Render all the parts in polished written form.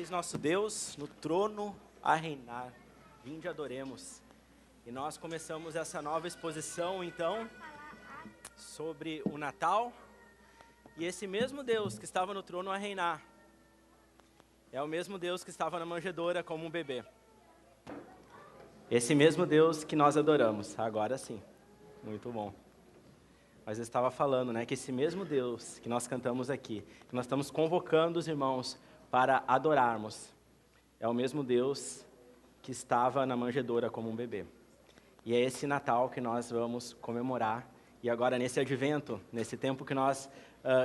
Eis nosso Deus no trono a reinar, vinde adoremos. E nós começamos essa nova exposição, então, sobre o Natal. E esse mesmo Deus que estava no trono a reinar, é o mesmo Deus que estava na manjedoura como um bebê. Esse mesmo Deus que nós adoramos, agora sim, muito bom. Mas eu estava falando, que esse mesmo Deus que nós cantamos aqui, que nós estamos convocando os irmãos para adorarmos, é o mesmo Deus que estava na manjedoura como um bebê. E é esse Natal que nós vamos comemorar. E agora, nesse advento, nesse tempo que nós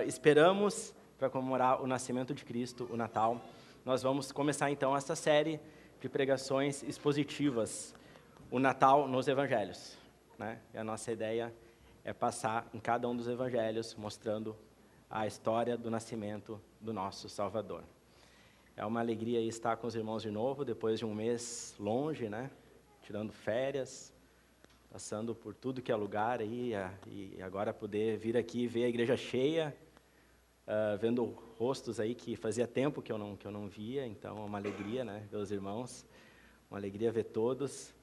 esperamos para comemorar o nascimento de Cristo, o Natal, nós vamos começar então essa série de pregações expositivas, o Natal nos Evangelhos. E a nossa ideia é passar em cada um dos Evangelhos, mostrando a história do nascimento do nosso Salvador. É uma alegria estar com os irmãos de novo, depois de um mês longe, tirando férias, passando por tudo que é lugar aí, e agora poder vir aqui e ver a igreja cheia, vendo rostos aí que fazia tempo que eu não via, então é uma alegria, ver os irmãos, uma alegria ver todos.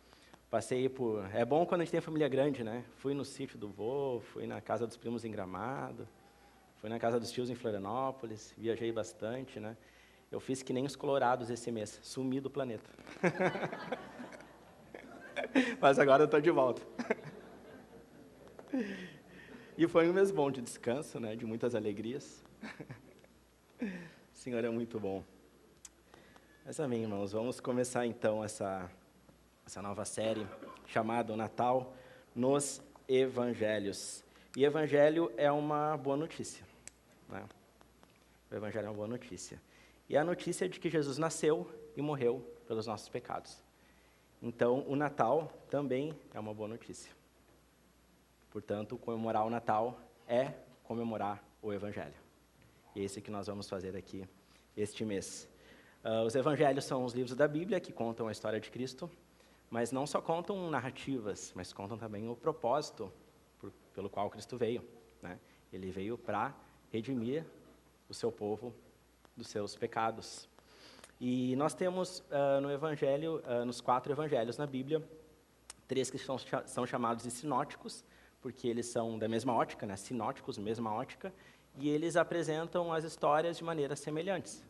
Passei por... É bom quando a gente tem família grande, Fui no sítio do vô, fui na casa dos primos em Gramado, fui na casa dos tios em Florianópolis, viajei bastante, Eu fiz que nem os colorados esse mês, sumi do planeta. Mas agora eu estou de volta. E foi um mês bom de descanso, de muitas alegrias. O Senhor é muito bom. Mas amém, irmãos. Vamos começar então essa nova série chamada O Natal nos Evangelhos. E Evangelho é uma boa notícia. O Evangelho é uma boa notícia. E a notícia é de que Jesus nasceu e morreu pelos nossos pecados. Então, o Natal também é uma boa notícia. Portanto, comemorar o Natal é comemorar o Evangelho. E é isso que nós vamos fazer aqui este mês. Os Evangelhos são os livros da Bíblia que contam a história de Cristo, mas não só contam narrativas, mas contam também o propósito pelo qual Cristo veio. Ele veio para redimir o seu povo dos seus pecados. E nós temos no Evangelho, nos 4 Evangelhos na Bíblia, 3 que são chamados de sinóticos, porque eles são da mesma ótica, sinóticos, mesma ótica, e eles apresentam as histórias de maneiras semelhantes.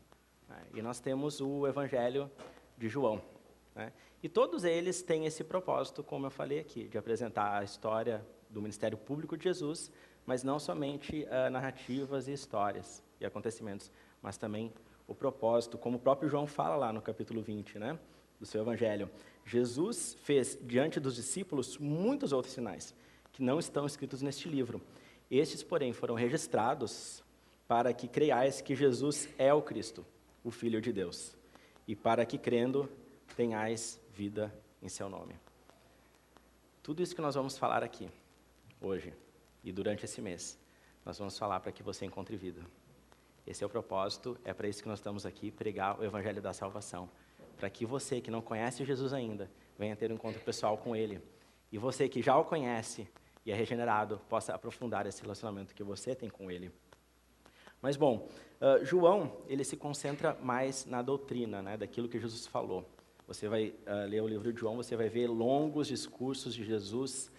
E nós temos o Evangelho de João. E todos eles têm esse propósito, como eu falei aqui, de apresentar a história do ministério público de Jesus, mas não somente narrativas e histórias e acontecimentos, mas também o propósito, como o próprio João fala lá no capítulo 20, do seu Evangelho. Jesus fez diante dos discípulos muitos outros sinais, que não estão escritos neste livro. Estes, porém, foram registrados para que creiais que Jesus é o Cristo, o Filho de Deus, e para que, crendo, tenhais vida em seu nome. Tudo isso que nós vamos falar aqui, hoje, e durante esse mês, nós vamos falar para que você encontre vida. Esse é o propósito, é para isso que nós estamos aqui, pregar o Evangelho da Salvação. Para que você que não conhece Jesus ainda, venha ter um encontro pessoal com Ele. E você que já o conhece e é regenerado, possa aprofundar esse relacionamento que você tem com Ele. Mas bom, João, ele se concentra mais na doutrina, daquilo que Jesus falou. Você vai ler o livro de João, você vai ver longos discursos de Jesus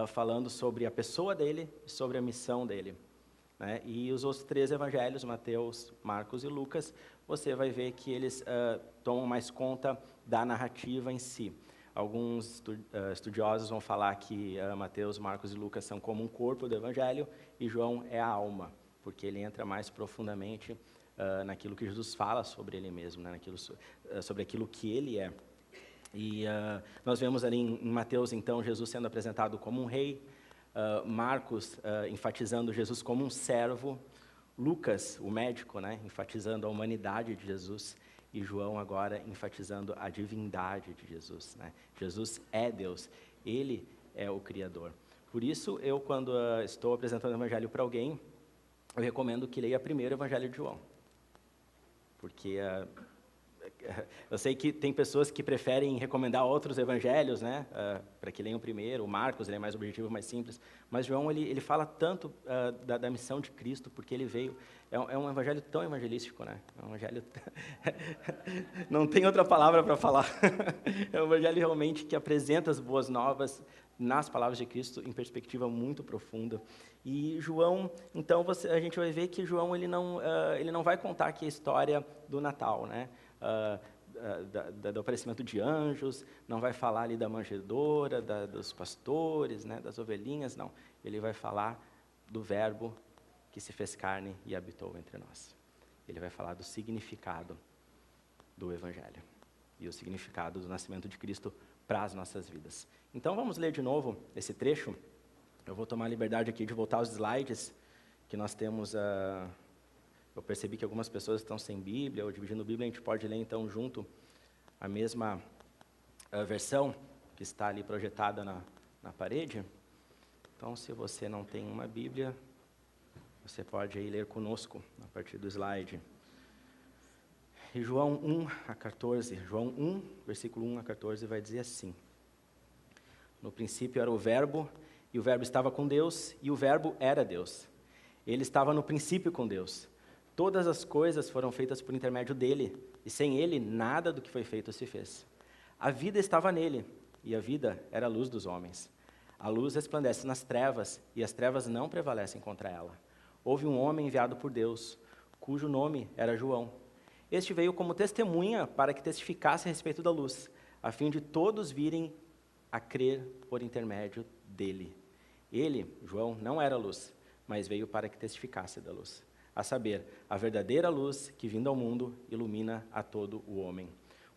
falando sobre a pessoa dele e sobre a missão dele. E os outros 3 evangelhos, Mateus, Marcos e Lucas, você vai ver que eles tomam mais conta da narrativa em si. Alguns estudiosos vão falar que Mateus, Marcos e Lucas são como um corpo do evangelho e João é a alma, porque ele entra mais profundamente naquilo que Jesus fala sobre ele mesmo, sobre aquilo que ele é. E nós vemos ali em Mateus, então, Jesus sendo apresentado como um rei, Marcos enfatizando Jesus como um servo, Lucas, o médico, enfatizando a humanidade de Jesus, e João agora enfatizando a divindade de Jesus. Jesus é Deus, Ele é o Criador. Por isso, eu quando estou apresentando o Evangelho para alguém, eu recomendo que leia primeiro o Evangelho de João, porque Eu sei que tem pessoas que preferem recomendar outros evangelhos, né, para que leiam primeiro. O Marcos, ele é mais objetivo, mais simples. Mas João, ele fala tanto da missão de Cristo, porque ele veio. É um evangelho tão evangelístico, né? É um evangelho... Não tem outra palavra para falar. É um evangelho realmente que apresenta as boas novas nas palavras de Cristo em perspectiva muito profunda. E João, então, a gente vai ver que João ele não vai contar aqui a história do Natal, né? Do aparecimento de anjos, não vai falar ali da manjedoura, dos pastores, né, das ovelhinhas, não. Ele vai falar do Verbo que se fez carne e habitou entre nós. Ele vai falar do significado do Evangelho e o significado do nascimento de Cristo para as nossas vidas. Então, vamos ler de novo esse trecho. Eu vou tomar a liberdade aqui de voltar aos slides que nós temos. Eu percebi que algumas pessoas estão sem Bíblia, ou dividindo Bíblia, a gente pode ler então junto a mesma versão que está ali projetada na parede. Então, se você não tem uma Bíblia, você pode aí ler conosco a partir do slide. E João 1 a 14, João 1, versículo 1 a 14, vai dizer assim: No princípio era o Verbo, e o Verbo estava com Deus, e o Verbo era Deus. Ele estava no princípio com Deus. Todas as coisas foram feitas por intermédio dele, e sem ele nada do que foi feito se fez. A vida estava nele, e a vida era a luz dos homens. A luz resplandece nas trevas, e as trevas não prevalecem contra ela. Houve um homem enviado por Deus, cujo nome era João. Este veio como testemunha para que testificasse a respeito da luz, a fim de todos virem a crer por intermédio dele. Ele, João, não era luz, mas veio para que testificasse da luz, a saber, a verdadeira luz que, vindo ao mundo, ilumina a todo o homem.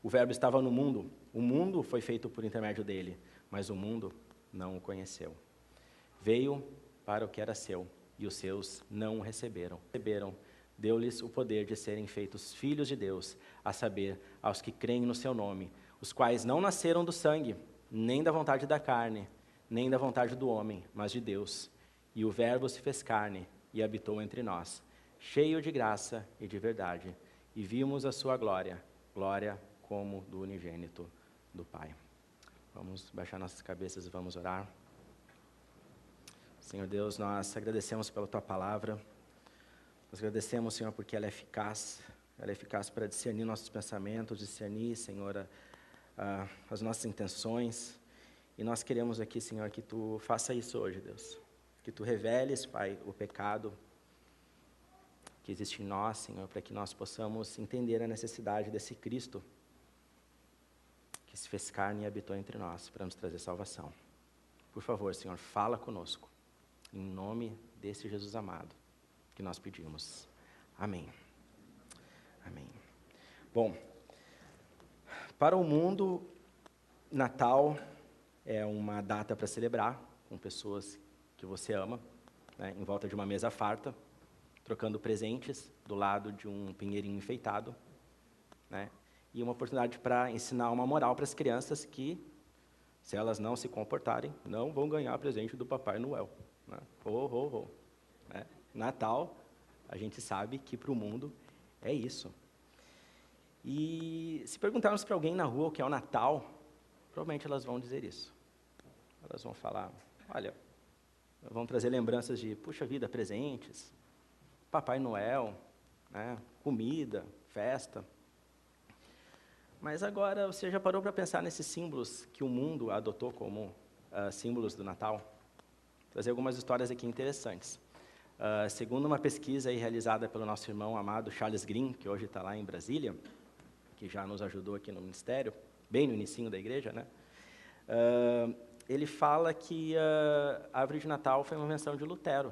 O Verbo estava no mundo, o mundo foi feito por intermédio dele, mas o mundo não o conheceu. Veio para o que era seu, e os seus não o receberam. Deu-lhes o poder de serem feitos filhos de Deus, a saber, aos que creem no seu nome, os quais não nasceram do sangue, nem da vontade da carne, nem da vontade do homem, mas de Deus. E o Verbo se fez carne e habitou entre nós, cheio de graça e de verdade, e vimos a sua glória, glória como do unigênito do Pai. Vamos baixar nossas cabeças e vamos orar. Senhor Deus, nós agradecemos pela Tua palavra. Nós agradecemos, Senhor, porque ela é eficaz para discernir nossos pensamentos, discernir, Senhor, as nossas intenções. E nós queremos aqui, Senhor, que Tu faça isso hoje, Deus. Que Tu reveles, Pai, o pecado que existe em nós, Senhor, para que nós possamos entender a necessidade desse Cristo que se fez carne e habitou entre nós para nos trazer salvação. Por favor, Senhor, fala conosco. Em nome desse Jesus amado que nós pedimos. Amém. Amém. Bom, para o mundo, Natal é uma data para celebrar com pessoas que você ama, né, em volta de uma mesa farta, trocando presentes do lado de um pinheirinho enfeitado, né, e uma oportunidade para ensinar uma moral para as crianças que, se elas não se comportarem, não vão ganhar presente do Papai Noel. Né? Né? Natal, a gente sabe que para o mundo é isso. E se perguntarmos para alguém na rua o que é o Natal, provavelmente elas vão dizer isso. Elas vão falar, olha, vão trazer lembranças de, puxa vida, presentes, Papai Noel, né? Comida, festa. Mas agora, você já parou para pensar nesses símbolos que o mundo adotou como símbolos do Natal? Vou trazer algumas histórias aqui interessantes. Segundo uma pesquisa aí realizada pelo nosso irmão amado Charles Green, que hoje está lá em Brasília, que já nos ajudou aqui no ministério, bem no inicinho da igreja, né? Ele fala que a árvore de Natal foi uma invenção de Lutero.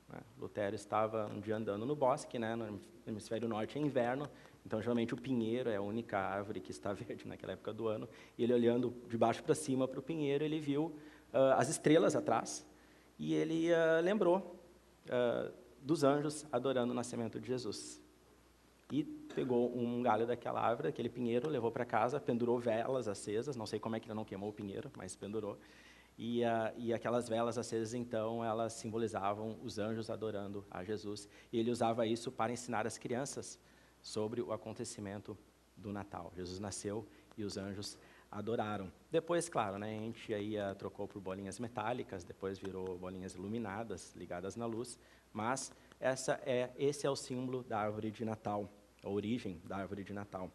Né? Lutero estava um dia andando no bosque, né? No hemisfério norte é inverno, então geralmente o pinheiro é a única árvore que está verde naquela época do ano, e ele olhando de baixo para cima para o pinheiro, ele viu as estrelas atrás, e ele lembrou dos anjos adorando o nascimento de Jesus. E pegou um galho daquela árvore, aquele pinheiro, levou para casa, pendurou velas acesas, não sei como é que ele não queimou o pinheiro, mas pendurou. E aquelas velas acesas, então, elas simbolizavam os anjos adorando a Jesus. E ele usava isso para ensinar as crianças sobre o acontecimento do Natal. Jesus nasceu e os anjos adoraram. Depois, claro, né, a gente aí trocou por bolinhas metálicas, depois virou bolinhas iluminadas, ligadas na luz, mas esse é o símbolo da árvore de Natal, a origem da árvore de Natal.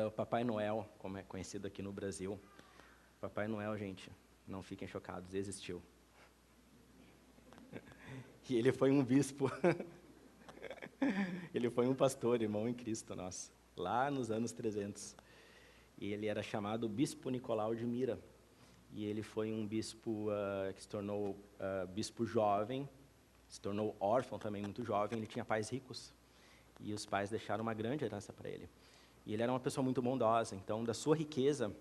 O Papai Noel, como é conhecido aqui no Brasil, Papai Noel, gente, não fiquem chocados, existiu. E ele foi um bispo, ele foi um pastor, irmão em Cristo nosso, lá nos anos 300. E ele era chamado Bispo Nicolau de Mira. E ele foi um bispo que se tornou bispo jovem, se tornou órfão também muito jovem. Ele tinha pais ricos e os pais deixaram uma grande herança para ele. E ele era uma pessoa muito bondosa, então da sua riqueza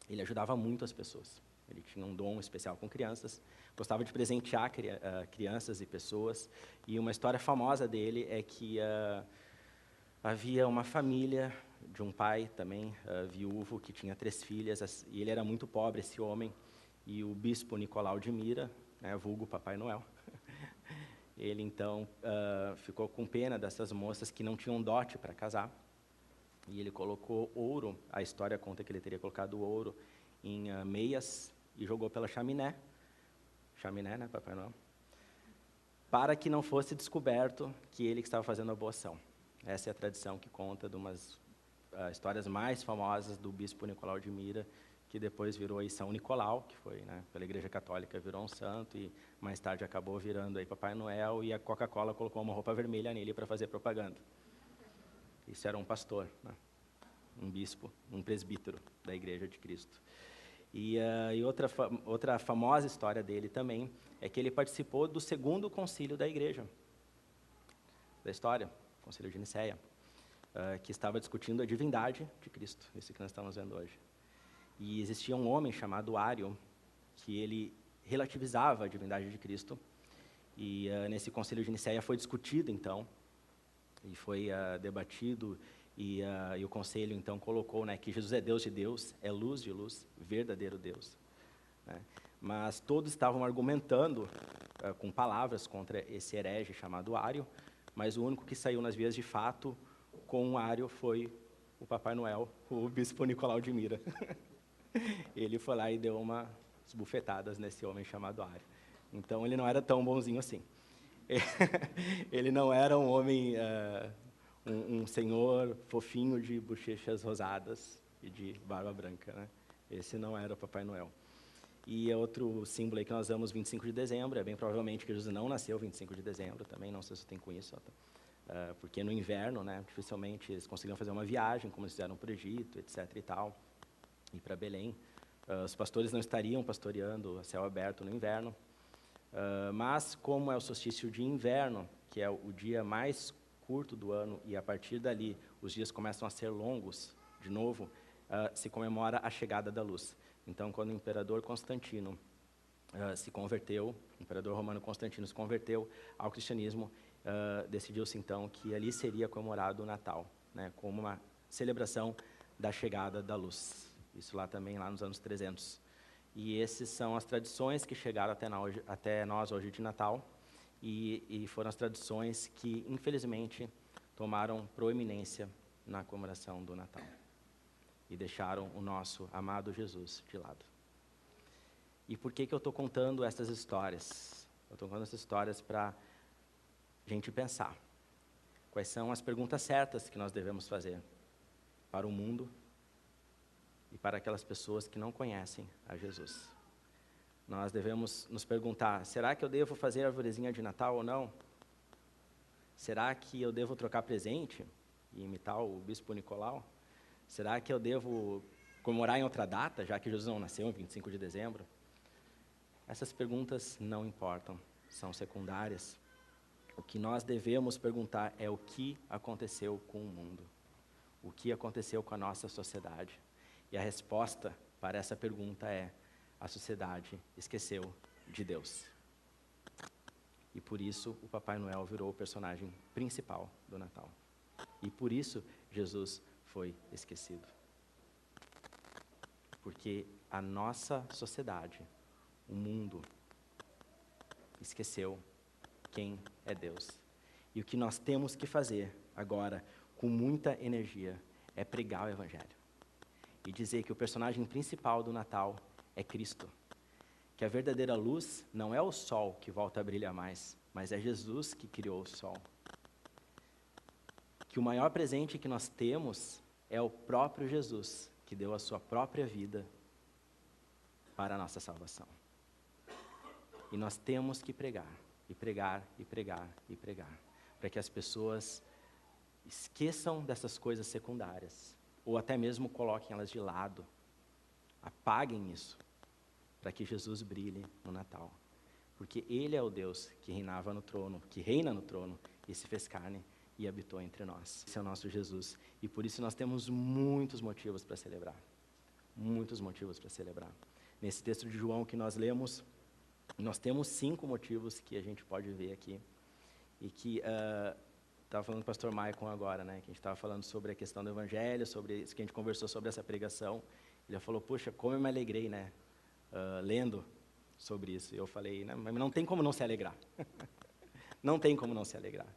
ele ajudava muito as pessoas. Ele tinha um dom especial com crianças, gostava de presentear crianças e pessoas. E uma história famosa dele é que havia uma família de um pai também, viúvo, que tinha 3 filhas, e ele era muito pobre, esse homem, e o bispo Nicolau de Mira, né, vulgo Papai Noel, ele então ficou com pena dessas moças que não tinham dote para casar, e ele colocou ouro, a história conta que ele teria colocado ouro em meias e jogou pela chaminé, né, Papai Noel, para que não fosse descoberto que ele que estava fazendo a boa ação. Essa é a tradição que conta de umas histórias mais famosas do bispo Nicolau de Mira, que depois virou aí São Nicolau, que foi, né, pela Igreja Católica virou um santo, e mais tarde acabou virando aí Papai Noel, e a Coca-Cola colocou uma roupa vermelha nele para fazer propaganda. Isso era um pastor, né, um bispo, um presbítero da Igreja de Cristo. E outra famosa história dele também é que ele participou do 2º concílio da Igreja, da história, Concílio de Nicéia, que estava discutindo a divindade de Cristo, isso que nós estamos vendo hoje. E existia um homem chamado Ário, que ele relativizava a divindade de Cristo, e nesse Concílio de Nicéia foi discutido, então, e foi debatido, e o Conselho, então, colocou, né, que Jesus é Deus de Deus, é luz de luz, verdadeiro Deus. Né? Mas todos estavam argumentando com palavras contra esse herege chamado Ário, mas o único que saiu nas vias de fato com o Ário foi o Papai Noel, o bispo Nicolau de Mira. Ele foi lá e deu umas bufetadas nesse homem chamado Ário. Então, ele não era tão bonzinho assim. Ele não era um homem, um senhor fofinho de bochechas rosadas e de barba branca, né? Esse não era o Papai Noel. E outro símbolo aí que nós damos 25 de dezembro, é bem provavelmente que Jesus não nasceu 25 de dezembro também, não sei se tem com isso, porque no inverno, né, dificilmente eles conseguiam fazer uma viagem, como eles fizeram para o Egito, etc. e tal, e para Belém. Os pastores não estariam pastoreando a céu aberto no inverno, mas como é o solstício de inverno, que é o dia mais curto do ano, e a partir dali os dias começam a ser longos de novo, se comemora a chegada da luz. Então, quando o imperador Constantino se converteu, o imperador romano Constantino se converteu ao cristianismo, decidiu-se então que ali seria comemorado o Natal, né, como uma celebração da chegada da luz. Isso lá também, lá nos anos 300. E essas são as tradições que chegaram até nós hoje de Natal, e foram as tradições que, infelizmente, tomaram proeminência na comemoração do Natal e deixaram o nosso amado Jesus de lado. E por que eu estou contando essas histórias? Eu estou contando essas histórias para a gente pensar quais são as perguntas certas que nós devemos fazer para o mundo e para aquelas pessoas que não conhecem a Jesus. Nós devemos nos perguntar, será que eu devo fazer a arvorezinha de Natal ou não? Será que eu devo trocar presente e imitar o bispo Nicolau? Será que eu devo comemorar em outra data, já que Jesus não nasceu em 25 de dezembro? Essas perguntas não importam, são secundárias. O que nós devemos perguntar é o que aconteceu com o mundo, o que aconteceu com a nossa sociedade. E a resposta para essa pergunta é: a sociedade esqueceu de Deus. E por isso o Papai Noel virou o personagem principal do Natal. E por isso Jesus foi esquecido. Porque a nossa sociedade, o mundo, esqueceu quem é Deus. E o que nós temos que fazer agora, com muita energia, é pregar o Evangelho. E dizer que o personagem principal do Natal é Cristo. Que a verdadeira luz não é o sol que volta a brilhar mais, mas é Jesus que criou o sol. Que o maior presente que nós temos é o próprio Jesus, que deu a sua própria vida para a nossa salvação. E nós temos que pregar, e pregar, e pregar, e pregar, para que as pessoas esqueçam dessas coisas secundárias, ou até mesmo coloquem elas de lado, apaguem isso, para que Jesus brilhe no Natal. Porque Ele é o Deus que reinava no trono, que reina no trono, e se fez carne e habitou entre nós. Esse é o nosso Jesus. E por isso nós temos muitos motivos para celebrar. Muitos motivos para celebrar. Nesse texto de João que nós lemos, nós temos 5 motivos que a gente pode ver aqui. E que estava falando com o pastor Maicon agora, né? Que a gente estava falando sobre a questão do Evangelho, sobre isso que a gente conversou sobre essa pregação. Ele falou, puxa, como eu me alegrei, né? Lendo sobre isso. E eu falei, né, mas não tem como não se alegrar. Não tem como não se alegrar.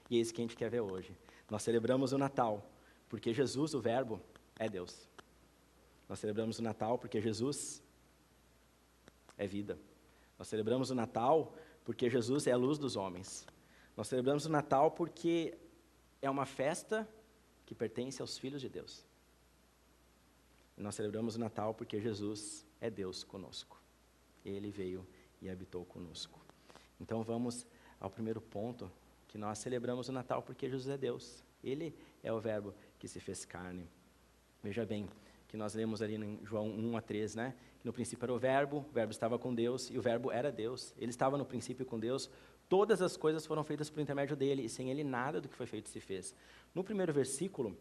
E é isso que a gente quer ver hoje. Nós celebramos o Natal, porque Jesus, o Verbo, é Deus. Nós celebramos o Natal porque Jesus é vida. Nós celebramos o Natal porque Jesus é a luz dos homens. Nós celebramos o Natal porque é uma festa que pertence aos filhos de Deus. E nós celebramos o Natal porque Jesus é Deus conosco. Ele veio e habitou conosco. Então vamos ao primeiro ponto, que nós celebramos o Natal porque Jesus é Deus. Ele é o Verbo que se fez carne. Veja bem, que nós lemos ali em João 1-3, né? Que no princípio era o Verbo estava com Deus, e o Verbo era Deus. Ele estava no princípio com Deus, todas as coisas foram feitas por intermédio dele, e sem ele nada do que foi feito se fez. No primeiro versículo,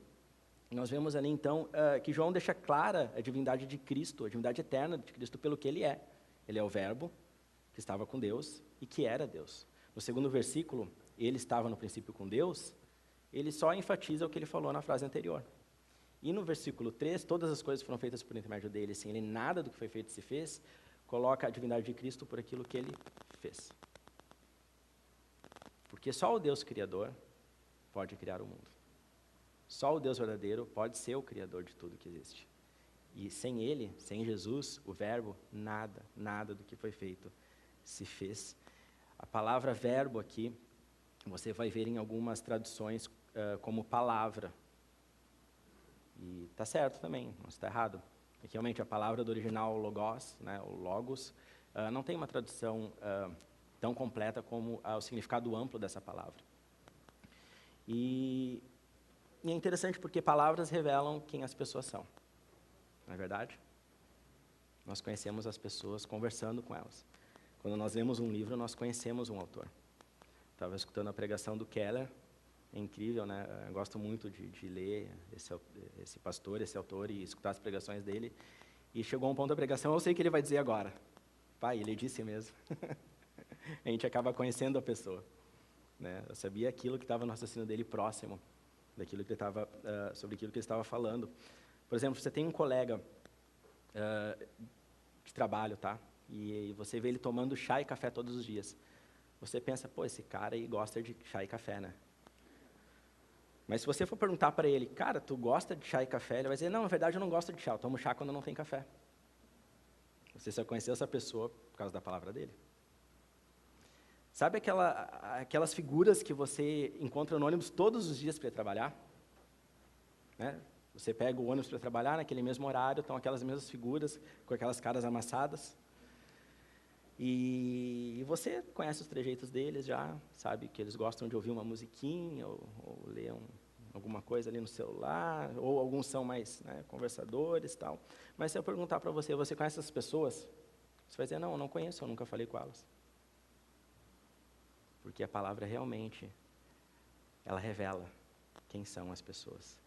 nós vemos ali então que João deixa clara a divindade de Cristo, a divindade eterna de Cristo pelo que ele é. Ele é o Verbo que estava com Deus e que era Deus. No segundo versículo, ele estava no princípio com Deus, ele só enfatiza o que ele falou na frase anterior. E no versículo 3, todas as coisas foram feitas por intermédio dele, sem ele nada do que foi feito se fez, coloca a divindade de Cristo por aquilo que ele fez. Porque só o Deus Criador pode criar o mundo. Só o Deus verdadeiro pode ser o Criador de tudo que existe. E sem ele, sem Jesus, o Verbo, nada do que foi feito se fez. A palavra verbo aqui, você vai ver em algumas traduções como palavra. E está certo também, não está errado. Porque realmente a palavra do original logos, né, o logos, não tem uma tradução tão completa como o significado amplo dessa palavra. E é interessante porque palavras revelam quem as pessoas são. Não é verdade? Nós conhecemos as pessoas conversando com elas. Quando nós lemos um livro, nós conhecemos um autor. Estava escutando a pregação do Keller, é incrível, né? Eu gosto muito de ler esse pastor, esse autor, e escutar as pregações dele. E chegou um ponto da pregação, eu sei o que ele vai dizer agora. Pai, ele disse mesmo. A gente acaba conhecendo a pessoa. Né? Eu sabia aquilo que estava no raciocínio dele próximo, daquilo que ele estava, sobre aquilo que ele estava falando. Por exemplo, você tem um colega de trabalho, tá? E você vê ele tomando chá e café todos os dias. Você pensa, pô, esse cara aí gosta de chá e café, né? Mas se você for perguntar para ele, cara, tu gosta de chá e café? Ele vai dizer, não, na verdade eu não gosto de chá, eu tomo chá quando não tem café. Você só conheceu essa pessoa por causa da palavra dele. Sabe aquelas figuras que você encontra no ônibus todos os dias para ir trabalhar? Né? Você pega o ônibus para trabalhar, naquele mesmo horário, estão aquelas mesmas figuras, com aquelas caras amassadas. E você conhece os trejeitos deles já, sabe que eles gostam de ouvir uma musiquinha, ou ler alguma coisa ali no celular, ou alguns são mais, né, conversadores e tal. Mas se eu perguntar para você, você conhece essas pessoas? Você vai dizer, não, eu não conheço, eu nunca falei com elas. Porque a palavra realmente, ela revela quem são as pessoas.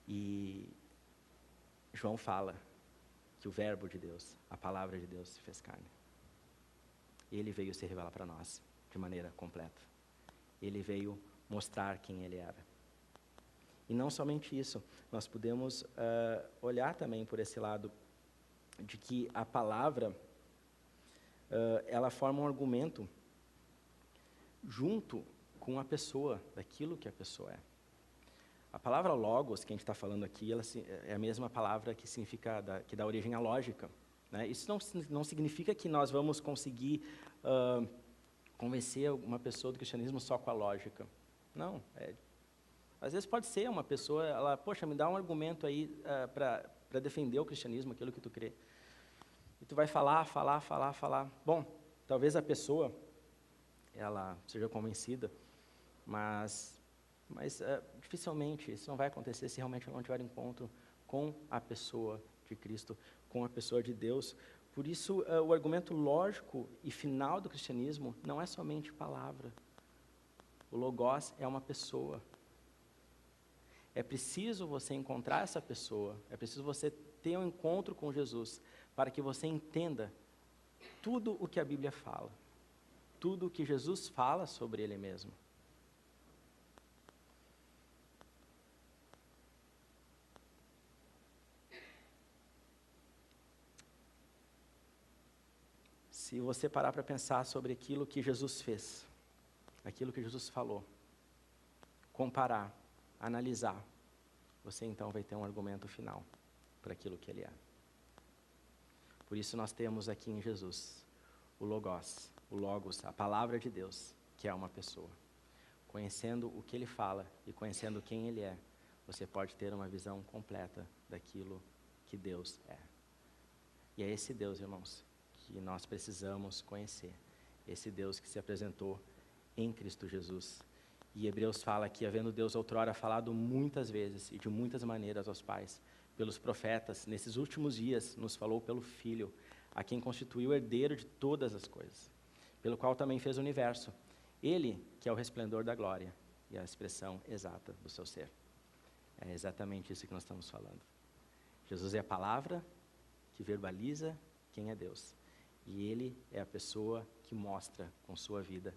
E João fala que o Verbo de Deus, a palavra de Deus se fez carne. Ele veio se revelar para nós de maneira completa. Ele veio mostrar quem ele era. E não somente isso, nós podemos olhar também por esse lado de que a palavra, ela forma um argumento junto com a pessoa, daquilo que a pessoa é. A palavra logos, que a gente está falando aqui, é a mesma palavra que que dá origem à lógica, né? Isso não significa que nós vamos conseguir convencer uma pessoa do cristianismo só com a lógica. Não. Às vezes pode ser uma pessoa, ela, poxa, me dá um argumento aí para defender o cristianismo, aquilo que tu crê. E tu vai falar. Bom, talvez a pessoa, ela seja convencida, mas dificilmente isso não vai acontecer se realmente não tiver encontro com a pessoa de Cristo, com a pessoa de Deus. Por isso, o argumento lógico e final do cristianismo não é somente palavra. O Logos é uma pessoa. É preciso você encontrar essa pessoa, é preciso você ter um encontro com Jesus, para que você entenda tudo o que a Bíblia fala, tudo o que Jesus fala sobre Ele mesmo. Se você parar para pensar sobre aquilo que Jesus fez, aquilo que Jesus falou, comparar, analisar, você então vai ter um argumento final para aquilo que Ele é. Por isso nós temos aqui em Jesus o Logos, a palavra de Deus, que é uma pessoa. Conhecendo o que Ele fala e conhecendo quem Ele é, você pode ter uma visão completa daquilo que Deus é. E é esse Deus, irmãos, que nós precisamos conhecer. Esse Deus que se apresentou em Cristo Jesus. E Hebreus fala que, havendo Deus outrora falado muitas vezes e de muitas maneiras aos pais, pelos profetas, nesses últimos dias nos falou pelo Filho, a quem constituiu herdeiro de todas as coisas, pelo qual também fez o universo. Ele, que é o resplendor da glória e a expressão exata do seu ser. É exatamente isso que nós estamos falando. Jesus é a palavra que verbaliza quem é Deus. E Ele é a pessoa que mostra com sua vida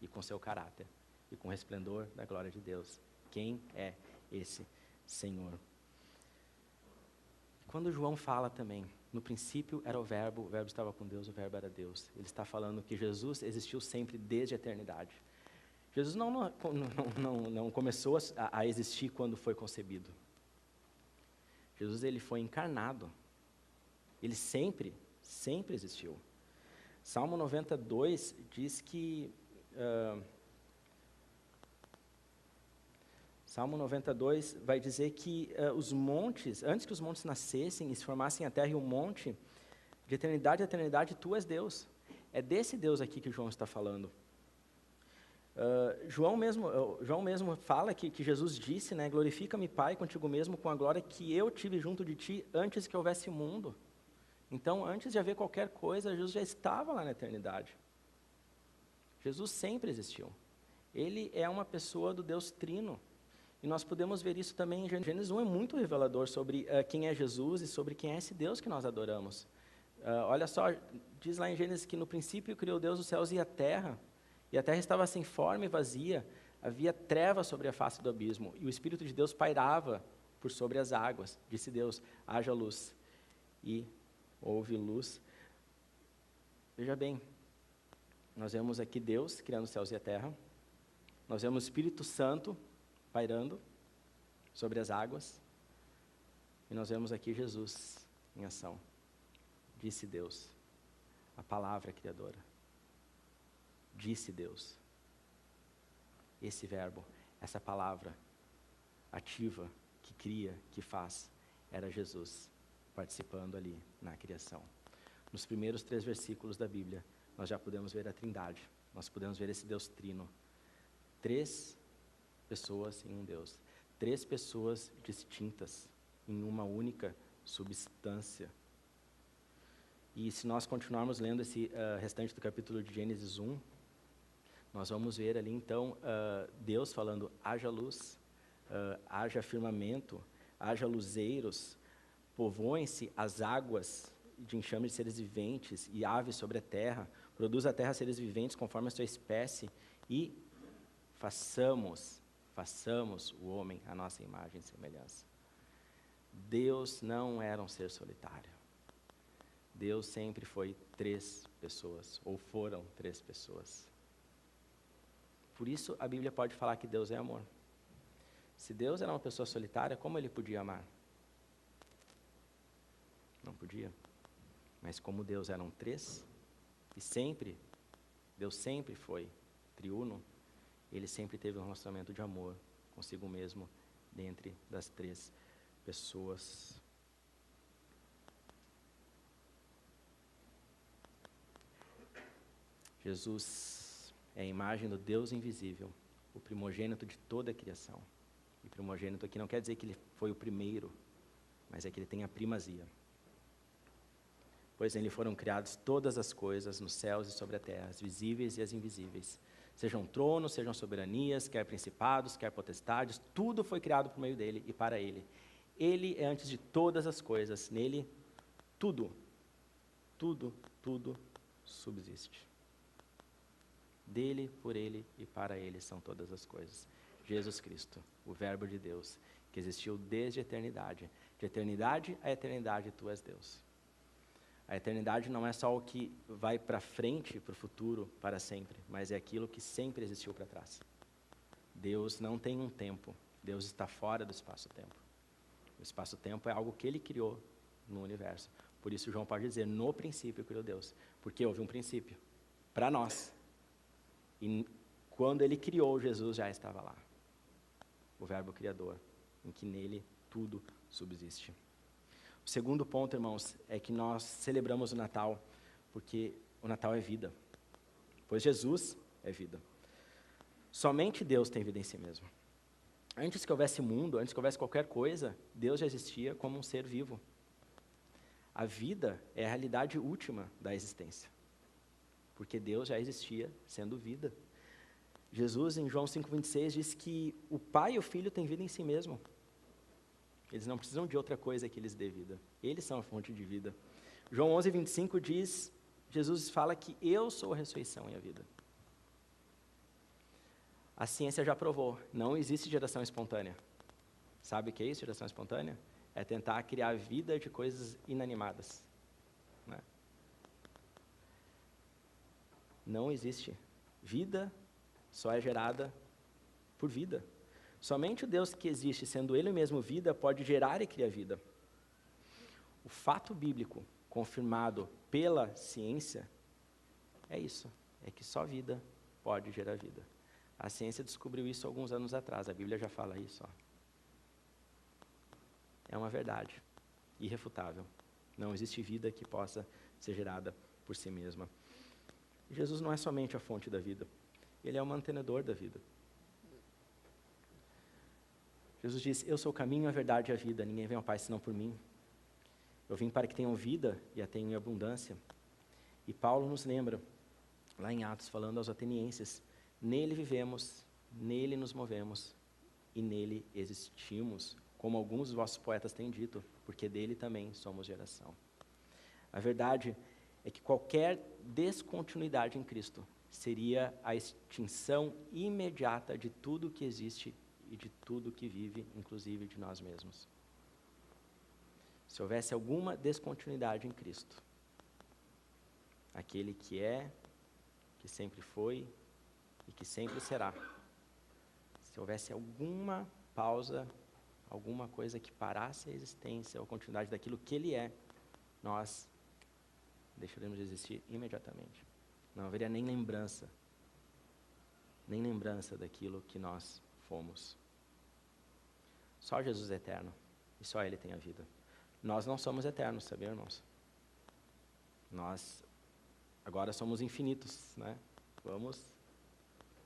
e com seu caráter e com o resplendor da glória de Deus quem é esse Senhor. Quando João fala também, no princípio era o verbo estava com Deus, o verbo era Deus. Ele está falando que Jesus existiu sempre desde a eternidade. Jesus não começou a existir quando foi concebido. Jesus, ele foi encarnado. Ele sempre existiu. Salmo 92 diz que... Salmo 92 vai dizer que os montes, antes que os montes nascessem e se formassem a terra e o monte, de eternidade a eternidade, tu és Deus. É desse Deus aqui que João está falando. João mesmo fala que Jesus disse, né, glorifica-me, Pai, contigo mesmo, com a glória que eu tive junto de ti antes que houvesse mundo. Então, antes de haver qualquer coisa, Jesus já estava lá na eternidade. Jesus sempre existiu. Ele é uma pessoa do Deus Trino. E nós podemos ver isso também em Gênesis 1, é muito revelador sobre quem é Jesus e sobre quem é esse Deus que nós adoramos. Olha só, diz lá em Gênesis que no princípio criou Deus os céus e a terra estava sem forma e vazia, havia trevas sobre a face do abismo, e o Espírito de Deus pairava por sobre as águas. Disse Deus, haja luz, e houve luz. Veja bem, nós vemos aqui Deus criando os céus e a terra, nós vemos o Espírito Santo pairando sobre as águas, e nós vemos aqui Jesus em ação. Disse Deus, a palavra criadora. Disse Deus. Esse verbo, essa palavra ativa, que cria, que faz, era Jesus participando ali na criação. Nos primeiros 3 versículos da Bíblia, nós já podemos ver a Trindade, nós podemos ver esse Deus trino. 3 pessoas em um Deus, 3 pessoas distintas em uma única substância. E se nós continuarmos lendo esse restante do capítulo de Gênesis 1, nós vamos ver ali então Deus falando, haja luz, haja firmamento, haja luzeiros, povoem-se as águas de enxame de seres viventes e aves sobre a terra, produz a terra seres viventes conforme a sua espécie e façamos o homem à nossa imagem e semelhança. Deus não era um ser solitário. Deus sempre foi 3 pessoas, ou foram 3 pessoas. Por isso a Bíblia pode falar que Deus é amor. Se Deus era uma pessoa solitária, como ele podia amar? Não podia. Mas como Deus eram três, e Deus sempre foi triuno, ele sempre teve um relacionamento de amor consigo mesmo, dentre das três pessoas. Jesus é a imagem do Deus invisível, o primogênito de toda a criação. E primogênito aqui não quer dizer que ele foi o primeiro, mas é que ele tem a primazia. Pois nele foram criadas todas as coisas nos céus e sobre a terra, as visíveis e as invisíveis. Sejam tronos, sejam soberanias, quer principados, quer potestades, tudo foi criado por meio dele e para ele. Ele é antes de todas as coisas, nele tudo subsiste. Dele, por ele e para ele são todas as coisas. Jesus Cristo, o Verbo de Deus, que existiu desde a eternidade. De eternidade a eternidade, tu és Deus. A eternidade não é só o que vai para frente, para o futuro, para sempre, mas é aquilo que sempre existiu para trás. Deus não tem um tempo, Deus está fora do espaço-tempo. O espaço-tempo é algo que ele criou no universo. Por isso João pode dizer, no princípio criou Deus, porque houve um princípio para nós. E quando ele criou, Jesus já estava lá. O Verbo Criador, em que nele tudo subsiste. O segundo ponto, irmãos, é que nós celebramos o Natal, porque o Natal é vida. Pois Jesus é vida. Somente Deus tem vida em si mesmo. Antes que houvesse mundo, antes que houvesse qualquer coisa, Deus já existia como um ser vivo. A vida é a realidade última da existência. Porque Deus já existia sendo vida. Jesus, em João 5,26, diz que o Pai e o Filho têm vida em si mesmo. Eles não precisam de outra coisa que lhes dê vida. Eles são a fonte de vida. João 11,25 diz, Jesus fala que eu sou a ressurreição e a vida. A ciência já provou, não existe geração espontânea. Sabe o que é isso, geração espontânea? É tentar criar vida de coisas inanimadas. Né? Não existe. Vida só é gerada por vida. Somente o Deus que existe, sendo Ele mesmo vida, pode gerar e criar vida. O fato bíblico, confirmado pela ciência, é isso. É que só vida pode gerar vida. A ciência descobriu isso alguns anos atrás. A Bíblia já fala isso. Ó. É uma verdade irrefutável. Não existe vida que possa ser gerada por si mesma. Jesus não é somente a fonte da vida. Ele é o mantenedor da vida. Jesus diz, eu sou o caminho, a verdade e a vida. Ninguém vem ao Pai senão por mim. Eu vim para que tenham vida e a tenham em abundância. E Paulo nos lembra, lá em Atos, falando aos atenienses, nele vivemos, nele nos movemos e nele existimos, como alguns dos vossos poetas têm dito, porque dele também somos geração. A verdade é que qualquer descontinuidade em Cristo seria a extinção imediata de tudo que existe e de tudo que vive, inclusive de nós mesmos. Se houvesse alguma descontinuidade em Cristo, aquele que é, que sempre foi e que sempre será, se houvesse alguma pausa, alguma coisa que parasse a existência ou a continuidade daquilo que ele é, nós deixaremos de existir imediatamente. Não haveria nem lembrança daquilo que nós fomos. Só Jesus é eterno e só Ele tem a vida. Nós não somos eternos, sabia, irmãos? Nós agora somos infinitos, né? Vamos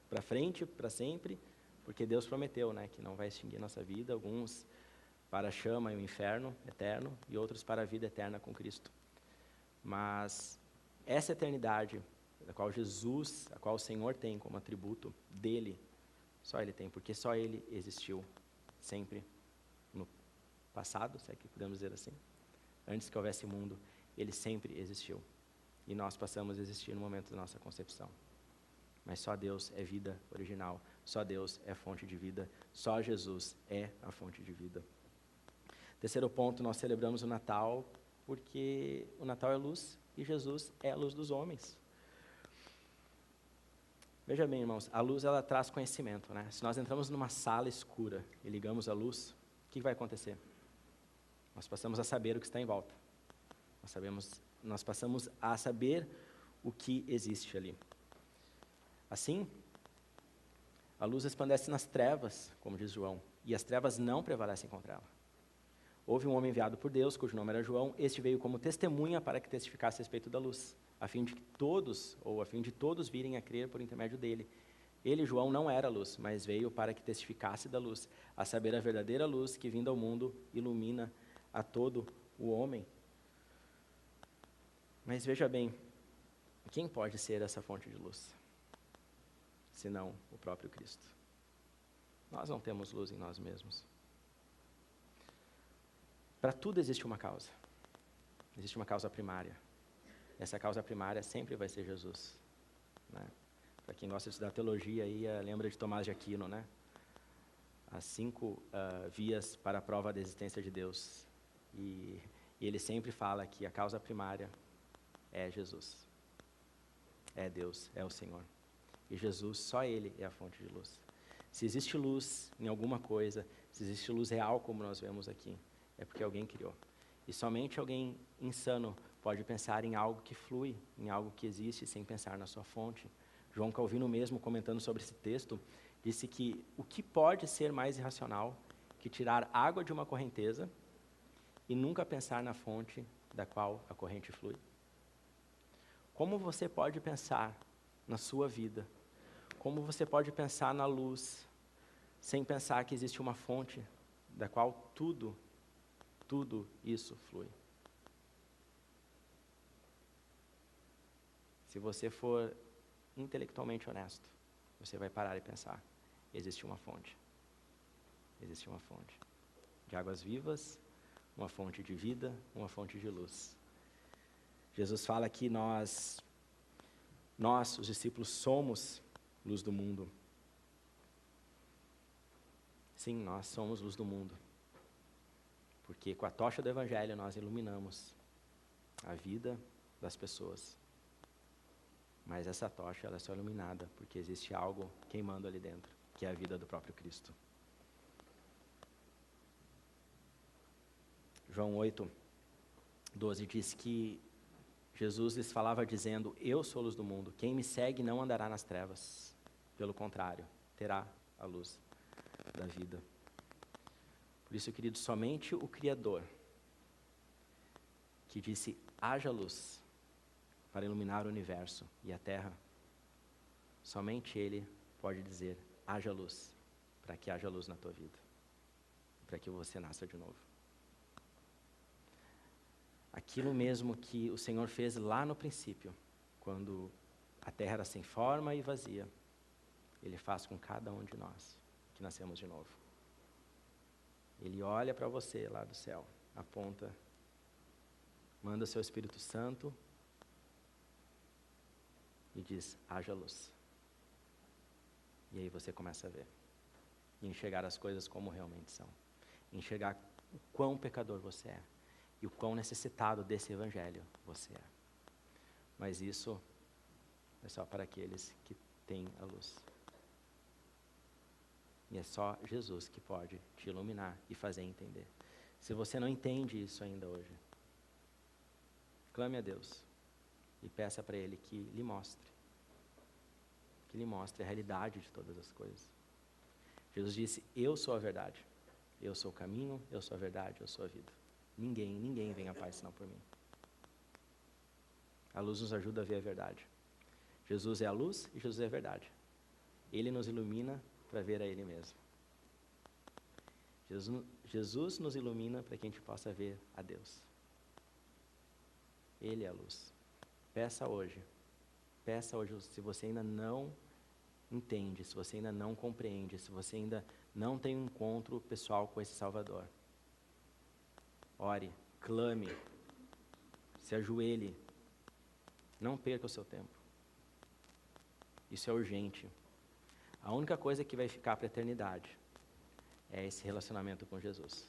para frente, para sempre, porque Deus prometeu, né, que não vai extinguir nossa vida, alguns para a chama e o inferno eterno e outros para a vida eterna com Cristo. Mas essa eternidade, a qual Jesus, a qual o Senhor tem como atributo dele, só Ele tem, porque só Ele existiu sempre no passado, se é que podemos dizer assim, antes que houvesse mundo, Ele sempre existiu. E nós passamos a existir no momento da nossa concepção. Mas só Deus é vida original, só Deus é fonte de vida, só Jesus é a fonte de vida. Terceiro ponto, nós celebramos o Natal porque o Natal é luz e Jesus é a luz dos homens. Veja bem, irmãos, a luz ela traz conhecimento, né? Se nós entramos numa sala escura e ligamos a luz, o que vai acontecer? Nós passamos a saber o que está em volta. Nós passamos a saber o que existe ali. Assim, a luz resplandece nas trevas, como diz João, e as trevas não prevalecem contra ela. Houve um homem enviado por Deus, cujo nome era João. Este veio como testemunha para que testificasse a respeito da luz, a fim de todos virem a crer por intermédio dele. Ele, João, não era luz, mas veio para que testificasse da luz, a saber, a verdadeira luz que, vindo ao mundo, ilumina a todo o homem. Mas veja bem, quem pode ser essa fonte de luz? Senão o próprio Cristo. Nós não temos luz em nós mesmos. Para tudo existe uma causa. Existe uma causa primária. Essa causa primária sempre vai ser Jesus, né? Para quem gosta de estudar teologia, aí, lembra de Tomás de Aquino, né? As 5 vias para a prova da existência de Deus. E ele sempre fala que a causa primária é Jesus. É Deus, é o Senhor. E Jesus, só Ele é a fonte de luz. Se existe luz em alguma coisa, se existe luz real como nós vemos aqui, é porque alguém criou. E somente alguém insano pode pensar em algo que flui, em algo que existe, sem pensar na sua fonte. João Calvino mesmo, comentando sobre esse texto, disse que o que pode ser mais irracional que tirar água de uma correnteza e nunca pensar na fonte da qual a corrente flui? Como você pode pensar na sua vida? Como você pode pensar na luz sem pensar que existe uma fonte da qual tudo isso flui? Se você for intelectualmente honesto, você vai parar e pensar, existe uma fonte. Existe uma fonte de águas vivas, uma fonte de vida, uma fonte de luz. Jesus fala que nós, os discípulos, somos luz do mundo. Sim, nós somos luz do mundo. Porque com a tocha do Evangelho nós iluminamos a vida das pessoas. Mas essa tocha ela é só iluminada porque existe algo queimando ali dentro, que é a vida do próprio Cristo. João 8:12 diz que Jesus lhes falava dizendo: eu sou a luz do mundo, quem me segue não andará nas trevas, pelo contrário, terá a luz da vida. Por isso, querido, somente o Criador, que disse, haja luz, para iluminar o universo e a terra, somente Ele pode dizer, haja luz, para que haja luz na tua vida, para que você nasça de novo. Aquilo mesmo que o Senhor fez lá no princípio, quando a terra era sem forma e vazia, Ele faz com cada um de nós, que nascemos de novo. Ele olha para você lá do céu, aponta, manda o seu Espírito Santo e diz, haja luz. E aí você começa a ver, e enxergar as coisas como realmente são. Enxergar o quão pecador você é, e o quão necessitado desse Evangelho você é. Mas isso é só para aqueles que têm a luz. E é só Jesus que pode te iluminar e fazer entender. Se você não entende isso ainda hoje, clame a Deus e peça para Ele que lhe mostre. Que lhe mostre a realidade de todas as coisas. Jesus disse, eu sou a verdade. Eu sou o caminho, eu sou a verdade, eu sou a vida. Ninguém vem à paz senão por mim. A luz nos ajuda a ver a verdade. Jesus é a luz e Jesus é a verdade. Ele nos ilumina para ver a Ele mesmo. Jesus nos ilumina para que a gente possa ver a Deus. Ele é a luz. Peça hoje, se você ainda não entende, se você ainda não compreende, se você ainda não tem um encontro pessoal com esse Salvador. Ore, clame, se ajoelhe, não perca o seu tempo. Isso é urgente. A única coisa que vai ficar para a eternidade é esse relacionamento com Jesus.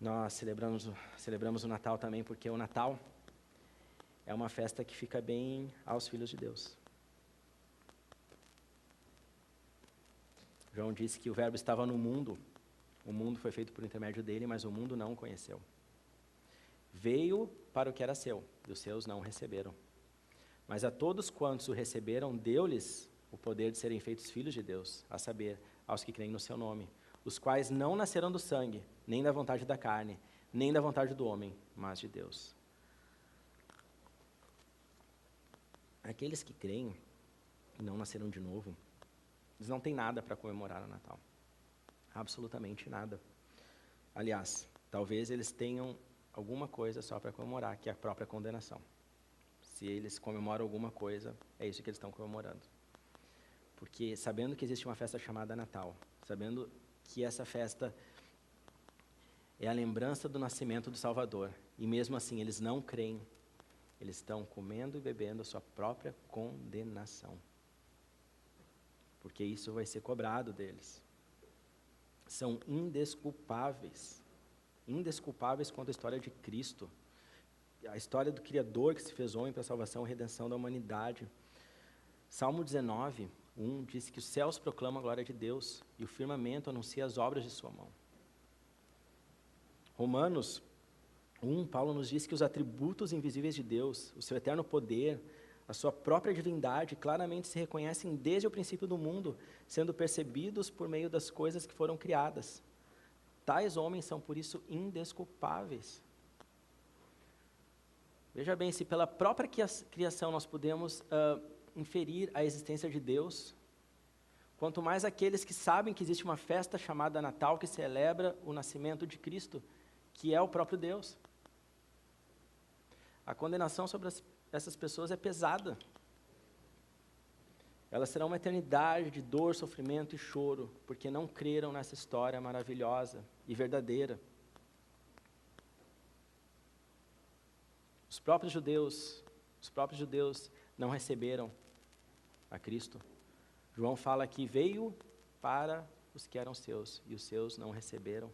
Nós celebramos o Natal também, porque o Natal é uma festa que fica bem aos filhos de Deus. João disse que o Verbo estava no mundo, o mundo foi feito por intermédio dele, mas o mundo não o conheceu. Veio para o que era seu, e os seus não o receberam. Mas a todos quantos o receberam, deu-lhes o poder de serem feitos filhos de Deus, a saber, aos que creem no seu nome, os quais não nasceram do sangue, nem da vontade da carne, nem da vontade do homem, mas de Deus. Aqueles que creem e não nasceram de novo, eles não têm nada para comemorar o Natal. Absolutamente nada. Aliás, talvez eles tenham alguma coisa só para comemorar, que é a própria condenação. Se eles comemoram alguma coisa, é isso que eles estão comemorando. Porque sabendo que existe uma festa chamada Natal, sabendo que essa festa é a lembrança do nascimento do Salvador, e mesmo assim eles não creem, eles estão comendo e bebendo a sua própria condenação. Porque isso vai ser cobrado deles. São indesculpáveis. Indesculpáveis quanto à história de Cristo. A história do Criador que se fez homem para a salvação e redenção da humanidade. Salmo 19, 1 diz que os céus proclamam a glória de Deus e o firmamento anuncia as obras de sua mão. Romanos 1, Paulo nos diz que os atributos invisíveis de Deus, o seu eterno poder, a sua própria divindade, claramente se reconhecem desde o princípio do mundo, sendo percebidos por meio das coisas que foram criadas. Tais homens são, por isso, indesculpáveis. Veja bem, se pela própria criação nós podemos inferir a existência de Deus, quanto mais aqueles que sabem que existe uma festa chamada Natal, que celebra o nascimento de Cristo, que é o próprio Deus. A condenação sobre essas pessoas é pesada. Elas serão uma eternidade de dor, sofrimento e choro, porque não creram nessa história maravilhosa e verdadeira. Os próprios judeus não receberam a Cristo. João fala que veio para os que eram seus, e os seus não receberam.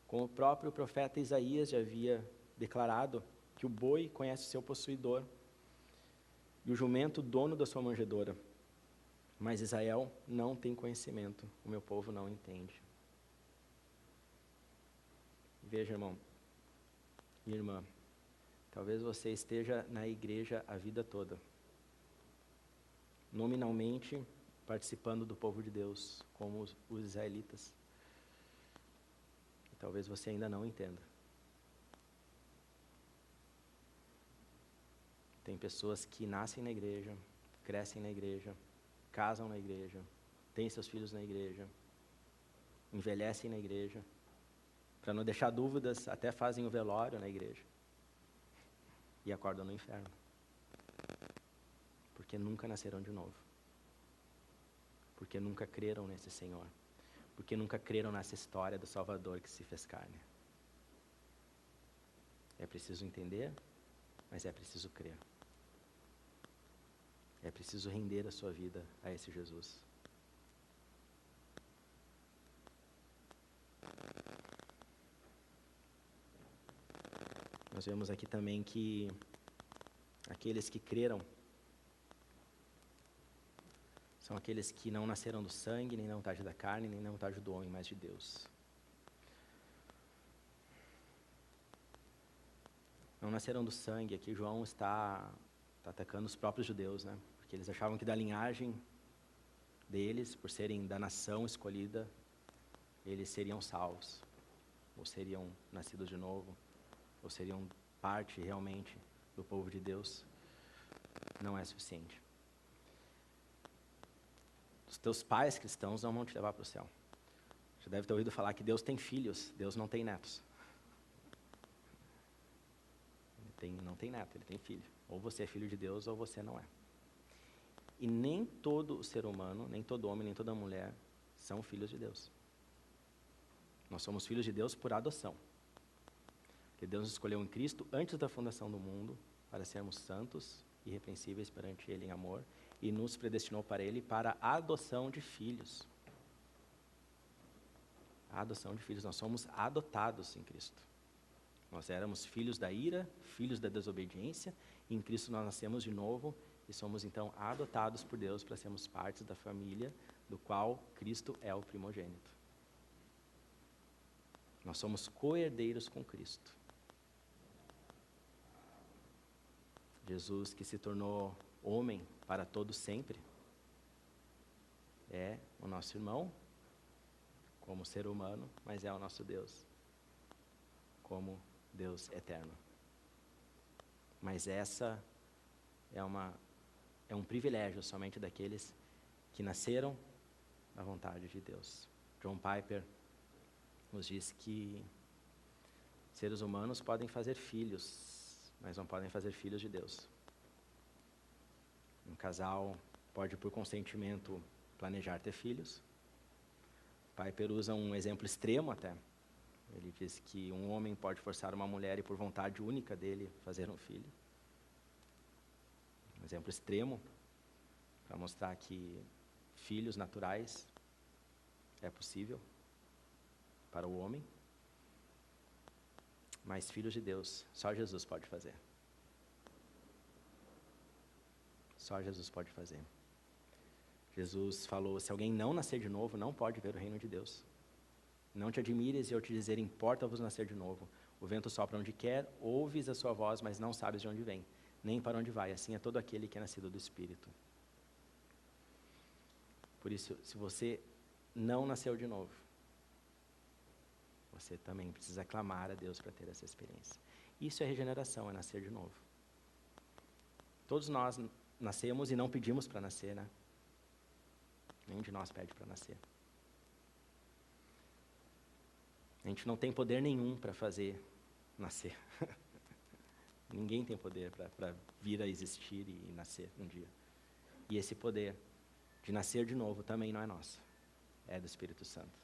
Como o próprio profeta Isaías já havia declarado, que o boi conhece o seu possuidor, e o jumento o dono da sua manjedoura. Mas Israel não tem conhecimento, o meu povo não entende. Veja, irmão e irmã, talvez você esteja na igreja a vida toda, nominalmente participando do povo de Deus, como os israelitas. E talvez você ainda não entenda. Tem pessoas que nascem na igreja, crescem na igreja, casam na igreja, têm seus filhos na igreja, envelhecem na igreja, para não deixar dúvidas, até fazem o velório na igreja e acordam no inferno, porque nunca nasceram de novo, porque nunca creram nesse Senhor, porque nunca creram nessa história do Salvador que se fez carne. É preciso entender, mas é preciso crer. É preciso render a sua vida a esse Jesus. Nós vemos aqui também que aqueles que creram são aqueles que não nasceram do sangue, nem da vontade da carne, nem da vontade do homem, mas de Deus. Não nasceram do sangue, aqui João está atacando os próprios judeus, né? Porque eles achavam que da linhagem deles, por serem da nação escolhida, eles seriam salvos, ou seriam nascidos de novo, ou seriam parte realmente do povo de Deus. Não é suficiente. Os teus pais cristãos não vão te levar para o céu. Você deve ter ouvido falar que Deus tem filhos, Deus não tem netos. Não tem neto, ele tem filho. Ou você é filho de Deus, ou você não é. E nem todo ser humano, nem todo homem, nem toda mulher são filhos de Deus. Nós somos filhos de Deus por adoção. Porque Deus nos escolheu em Cristo antes da fundação do mundo para sermos santos e irrepreensíveis perante Ele em amor e nos predestinou para Ele para a adoção de filhos. A adoção de filhos, nós somos adotados em Cristo. Nós éramos filhos da ira, filhos da desobediência, e em Cristo nós nascemos de novo e somos então adotados por Deus para sermos parte da família do qual Cristo é o primogênito. Nós somos co-herdeiros com Cristo. Jesus, que se tornou homem para todo sempre, é o nosso irmão, como ser humano, mas é o nosso Deus, como Deus eterno. Mas essa é um privilégio somente daqueles que nasceram na vontade de Deus. John Piper nos diz que seres humanos podem fazer filhos, mas não podem fazer filhos de Deus. Um casal pode, por consentimento, planejar ter filhos. Piper usa um exemplo extremo até. Ele diz que um homem pode forçar uma mulher e, por vontade única dele, fazer um filho. Um exemplo extremo para mostrar que filhos naturais é possível para o homem, mas filhos de Deus, só Jesus pode fazer. Só Jesus pode fazer. Jesus falou, se alguém não nascer de novo, não pode ver o reino de Deus. Não te admires e eu te dizer, importa-vos nascer de novo. O vento sopra onde quer, ouves a sua voz, mas não sabes de onde vem, nem para onde vai. Assim é todo aquele que é nascido do Espírito. Por isso, se você não nasceu de novo, você também precisa clamar a Deus para ter essa experiência. Isso é regeneração, é nascer de novo. Todos nós nascemos e não pedimos para nascer, né? Nenhum de nós pede para nascer. A gente não tem poder nenhum para fazer nascer. Ninguém tem poder para vir a existir e nascer um dia. E esse poder de nascer de novo também não é nosso, é do Espírito Santo.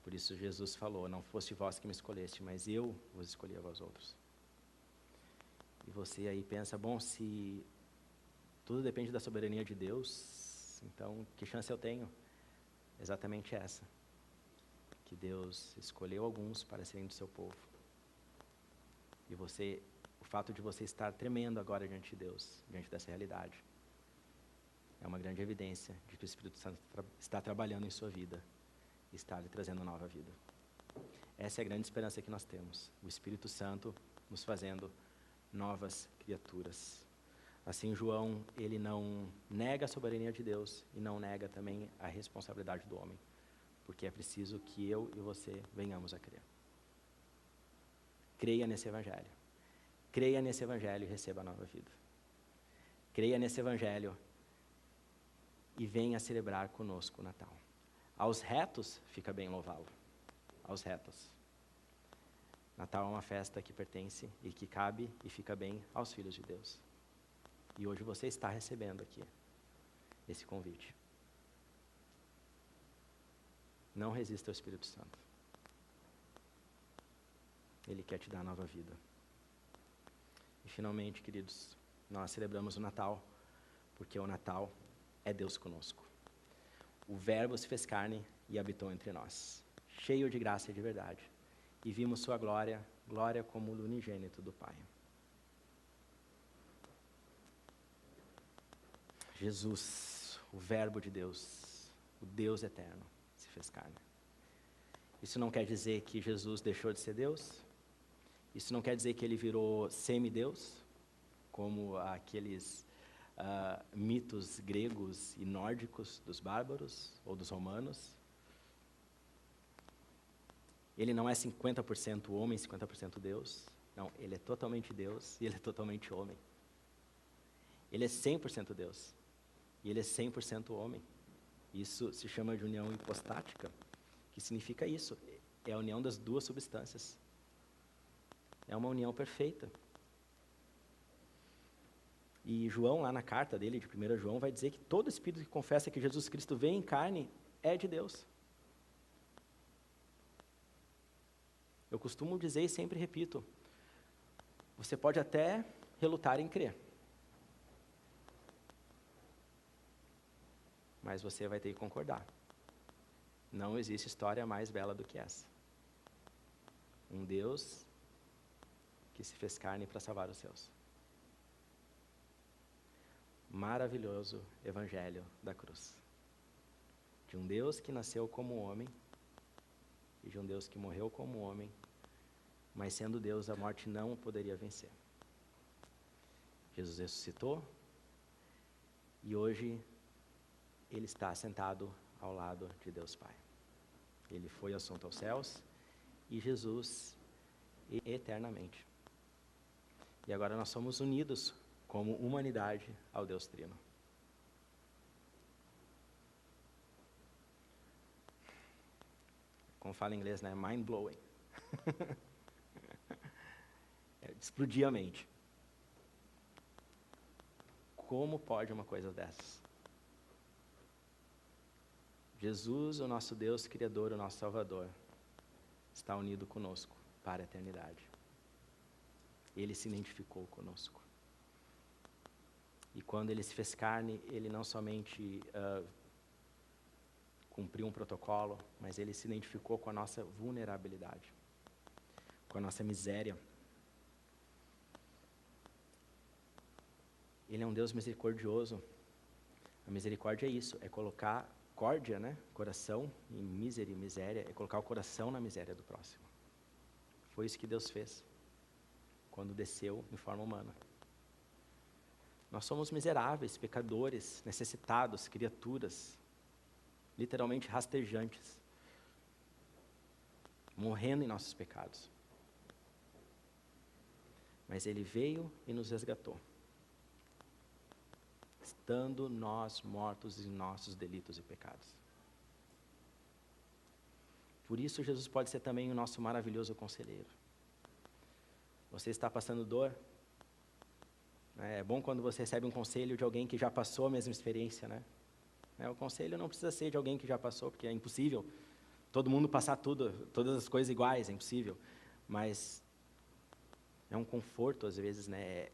Por isso Jesus falou, não foste vós que me escolheste, mas eu vos escolhi a vós outros. E você aí pensa, bom, se tudo depende da soberania de Deus, então que chance eu tenho? Exatamente essa. Que Deus escolheu alguns para serem do seu povo. E você, o fato de você estar tremendo agora diante de Deus, diante dessa realidade, é uma grande evidência de que o Espírito Santo está trabalhando em sua vida, e está lhe trazendo nova vida. Essa é a grande esperança que nós temos, o Espírito Santo nos fazendo novas criaturas. Assim, João, ele não nega a soberania de Deus e não nega também a responsabilidade do homem, porque é preciso que eu e você venhamos a crer. Creia nesse Evangelho. Creia nesse Evangelho e receba a nova vida. Creia nesse Evangelho e venha celebrar conosco o Natal. Aos retos, fica bem louvá-lo. Aos retos. Natal é uma festa que pertence e que cabe e fica bem aos filhos de Deus. E hoje você está recebendo aqui esse convite. Não resista ao Espírito Santo. Ele quer te dar nova vida. E finalmente, queridos, nós celebramos o Natal, porque o Natal é Deus conosco. O Verbo se fez carne e habitou entre nós, cheio de graça e de verdade. E vimos sua glória, glória como o unigênito do Pai. Jesus, o Verbo de Deus, o Deus eterno, se fez carne. Isso não quer dizer que Jesus deixou de ser Deus. Isso não quer dizer que ele virou semideus, como aqueles mitos gregos e nórdicos dos bárbaros ou dos romanos. Ele não é 50% homem, 50% Deus. Não, ele é totalmente Deus e ele é totalmente homem. Ele é 100% Deus e ele é 100% homem. Isso se chama de união hipostática, que significa isso, é a união das duas substâncias. É uma união perfeita. E João, lá na carta dele, de 1 João, vai dizer que todo espírito que confessa que Jesus Cristo vem em carne é de Deus. Eu costumo dizer e sempre repito, você pode até relutar em crer, mas você vai ter que concordar. Não existe história mais bela do que essa. Um Deus que se fez carne para salvar os seus. Maravilhoso evangelho da cruz. De um Deus que nasceu como homem e de um Deus que morreu como homem, mas sendo Deus, a morte não o poderia vencer. Jesus ressuscitou e hoje ele está sentado ao lado de Deus Pai. Ele foi assunto aos céus e Jesus eternamente. E agora nós somos unidos como humanidade ao Deus Trino. Como fala em inglês, né? Mind blowing. Explodir a mente. Como pode uma coisa dessas? Jesus, o nosso Deus Criador, o nosso Salvador, está unido conosco para a eternidade. Ele se identificou conosco. E quando ele se fez carne, ele não somente cumpriu um protocolo, mas ele se identificou com a nossa vulnerabilidade, com a nossa miséria. Ele é um Deus misericordioso. A misericórdia é isso, é colocar córdia, né? Coração, e miséria, é colocar o coração na miséria do próximo. Foi isso que Deus fez, quando desceu em forma humana. Nós somos miseráveis, pecadores, necessitados, criaturas, literalmente rastejantes, morrendo em nossos pecados. Mas Ele veio e nos resgatou, estando nós mortos em nossos delitos e pecados. Por isso, Jesus pode ser também o nosso maravilhoso conselheiro. Você está passando dor? É bom quando você recebe um conselho de alguém que já passou a mesma experiência, né? O conselho não precisa ser de alguém que já passou, porque é impossível todo mundo passar todas as coisas iguais, é impossível. Mas é um conforto, às vezes, né?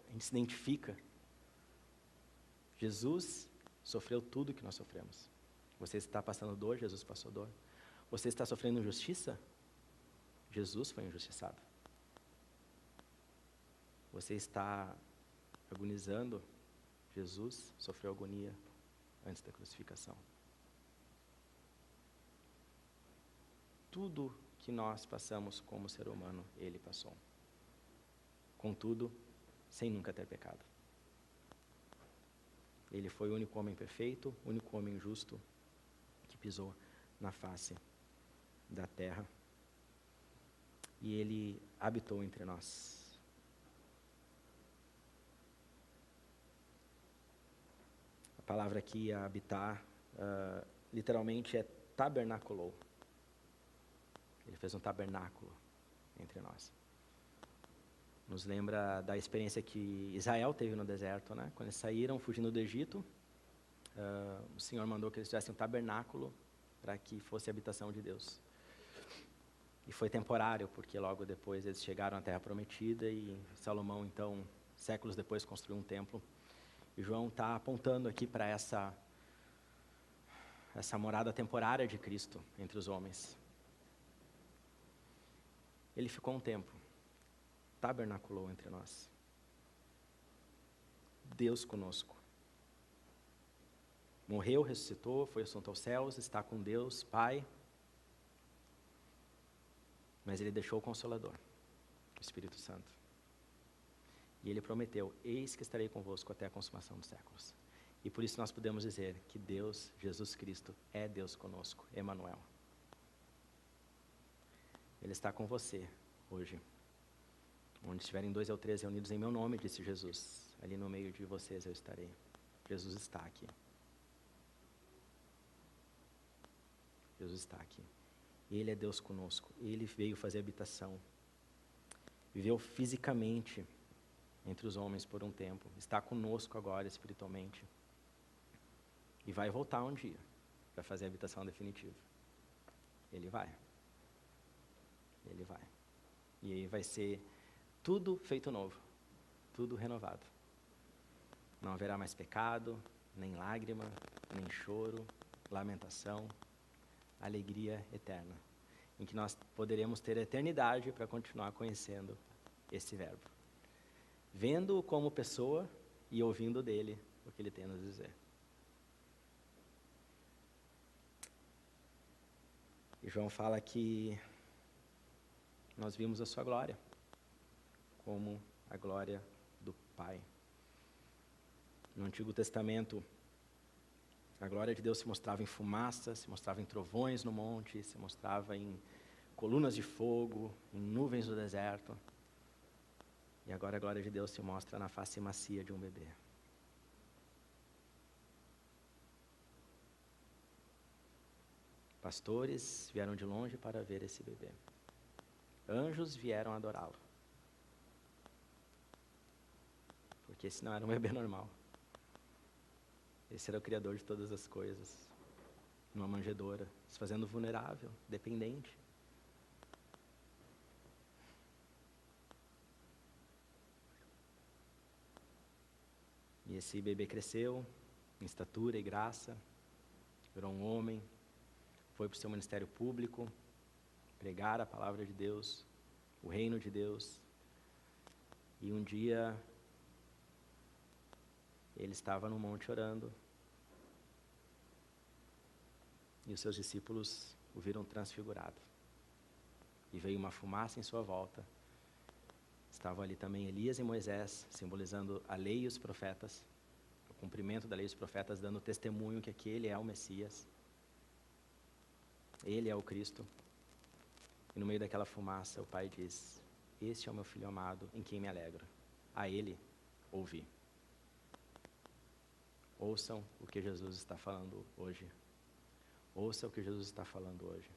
A gente se identifica. Jesus sofreu tudo que nós sofremos. Você está passando dor, Jesus passou dor. Você está sofrendo injustiça? Jesus foi injustiçado. Você está agonizando? Jesus sofreu agonia antes da crucificação. Tudo que nós passamos como ser humano, Ele passou. Contudo, sem nunca ter pecado. Ele foi o único homem perfeito, o único homem justo que pisou na face da terra. E Ele habitou entre nós. A palavra aqui, habitar, literalmente é tabernaculou. Ele fez um tabernáculo entre nós. Nos lembra da experiência que Israel teve no deserto, né? Quando eles saíram fugindo do Egito, o Senhor mandou que eles tivessem um tabernáculo para que fosse a habitação de Deus. E foi temporário, porque logo depois eles chegaram à Terra Prometida e Salomão, então, séculos depois, construiu um templo. E João está apontando aqui para essa morada temporária de Cristo entre os homens. Ele ficou um tempo, tabernaculou entre nós. Deus conosco. Morreu, ressuscitou, foi assunto aos céus, está com Deus, Pai. Mas Ele deixou o Consolador, o Espírito Santo. E Ele prometeu, eis que estarei convosco até a consumação dos séculos. E por isso nós podemos dizer que Deus, Jesus Cristo, é Deus conosco, Emanuel. Ele está com você hoje. Onde estiverem 2 ou 3 reunidos em meu nome, disse Jesus, ali no meio de vocês eu estarei. Jesus está aqui. Jesus está aqui. Ele é Deus conosco. Ele veio fazer habitação. Viveu fisicamente entre os homens por um tempo. Está conosco agora espiritualmente. E vai voltar um dia para fazer a habitação definitiva. Ele vai. Ele vai. E aí vai ser tudo feito novo. Tudo renovado. Não haverá mais pecado, nem lágrima, nem choro, lamentação. Alegria eterna. em que nós poderemos ter a eternidade para continuar conhecendo esse verbo, vendo-o como pessoa e ouvindo dele o que ele tem a nos dizer. E João fala que nós vimos a sua glória, como a glória do Pai. No Antigo Testamento, a glória de Deus se mostrava em fumaça, se mostrava em trovões no monte, se mostrava em colunas de fogo, em nuvens do deserto. E agora a glória de Deus se mostra na face macia de um bebê. Pastores vieram de longe para ver esse bebê. Anjos vieram adorá-lo. Porque esse não era um bebê normal. Esse era o Criador de todas as coisas. Numa manjedoura, se fazendo vulnerável, dependente. E esse bebê cresceu em estatura e graça, virou um homem, foi para o seu ministério público, pregar a palavra de Deus, o reino de Deus. E um dia, ele estava no monte orando, e os seus discípulos o viram transfigurado. E veio uma fumaça em sua volta. Estavam ali também Elias e Moisés, simbolizando a lei e os profetas, o cumprimento da lei e os profetas, dando testemunho que aquele é o Messias. Ele é o Cristo. E no meio daquela fumaça, o Pai diz: este é o meu Filho amado, em quem me alegro. A ele ouvi. Ouçam o que Jesus está falando hoje. Ouçam o que Jesus está falando hoje.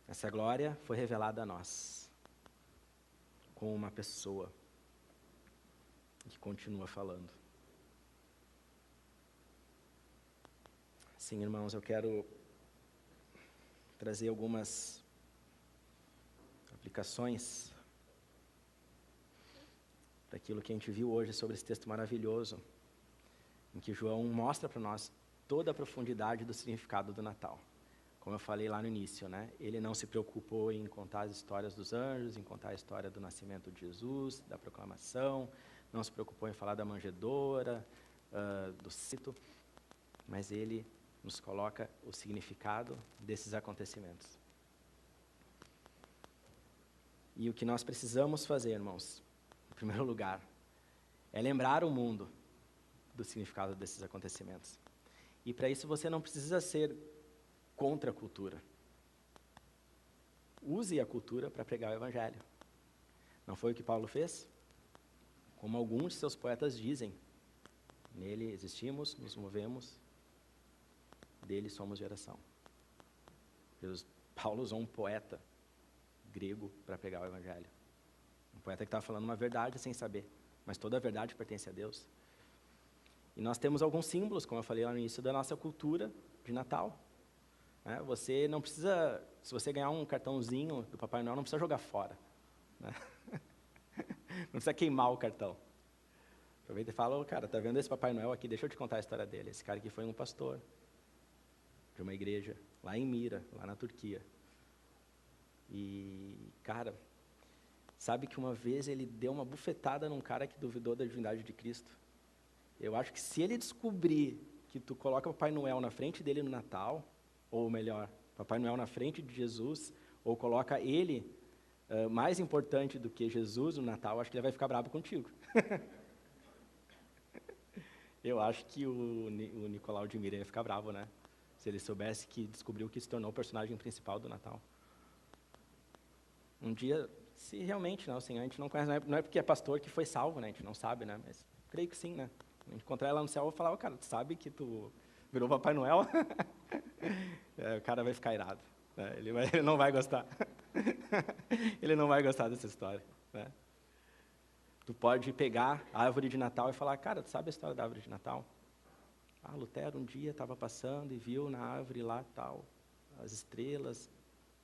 Essa glória foi revelada a nós, com uma pessoa que continua falando. Sim, irmãos, eu quero trazer algumas aplicações daquilo que a gente viu hoje sobre esse texto maravilhoso, em que João mostra para nós toda a profundidade do significado do Natal. Como eu falei lá no início, né? Ele não se preocupou em contar as histórias dos anjos, em contar a história do nascimento de Jesus, da proclamação, não se preocupou em falar da manjedoura, do cito, mas ele nos coloca o significado desses acontecimentos. E o que nós precisamos fazer, irmãos, em primeiro lugar, é lembrar o mundo do significado desses acontecimentos. E para isso você não precisa ser contra a cultura. Use a cultura para pregar o Evangelho. Não foi o que Paulo fez? Como alguns de seus poetas dizem, nele existimos, nos movemos, dele somos geração. Paulo usou um poeta grego para pregar o Evangelho. Um poeta que estava falando uma verdade sem saber, mas toda a verdade pertence a Deus. E nós temos alguns símbolos, como eu falei lá no início, da nossa cultura de Natal. Você não precisa, se você ganhar um cartãozinho do Papai Noel, não precisa jogar fora. Né? Não precisa queimar o cartão. Aproveita e fala: cara, tá vendo esse Papai Noel aqui? Deixa eu te contar a história dele. Esse cara aqui foi um pastor de uma igreja, lá em Mira, lá na Turquia. E, cara, sabe que uma vez ele deu uma bufetada num cara que duvidou da divindade de Cristo? Eu acho que se ele descobrir que tu coloca o Papai Noel na frente dele no Natal, ou melhor, Papai Noel na frente de Jesus, ou coloca ele mais importante do que Jesus no Natal, acho que ele vai ficar bravo contigo. Eu acho que o Nicolau de Mira ia ficar bravo, né? Se ele soubesse que descobriu que se tornou o personagem principal do Natal. Um dia, se realmente, não, assim, a gente não conhece, não é porque é pastor que foi salvo, né? A gente não sabe, né? Mas creio que sim, né? A gente encontrar ela no céu, eu vou falar: cara, tu sabe que tu virou Papai Noel? O cara vai ficar irado, né? Ele não vai gostar. Ele não vai gostar dessa história, né? Tu pode pegar a árvore de Natal e falar: cara, tu sabe a história da árvore de Natal? Lutero um dia estava passando e viu na árvore lá tal, as estrelas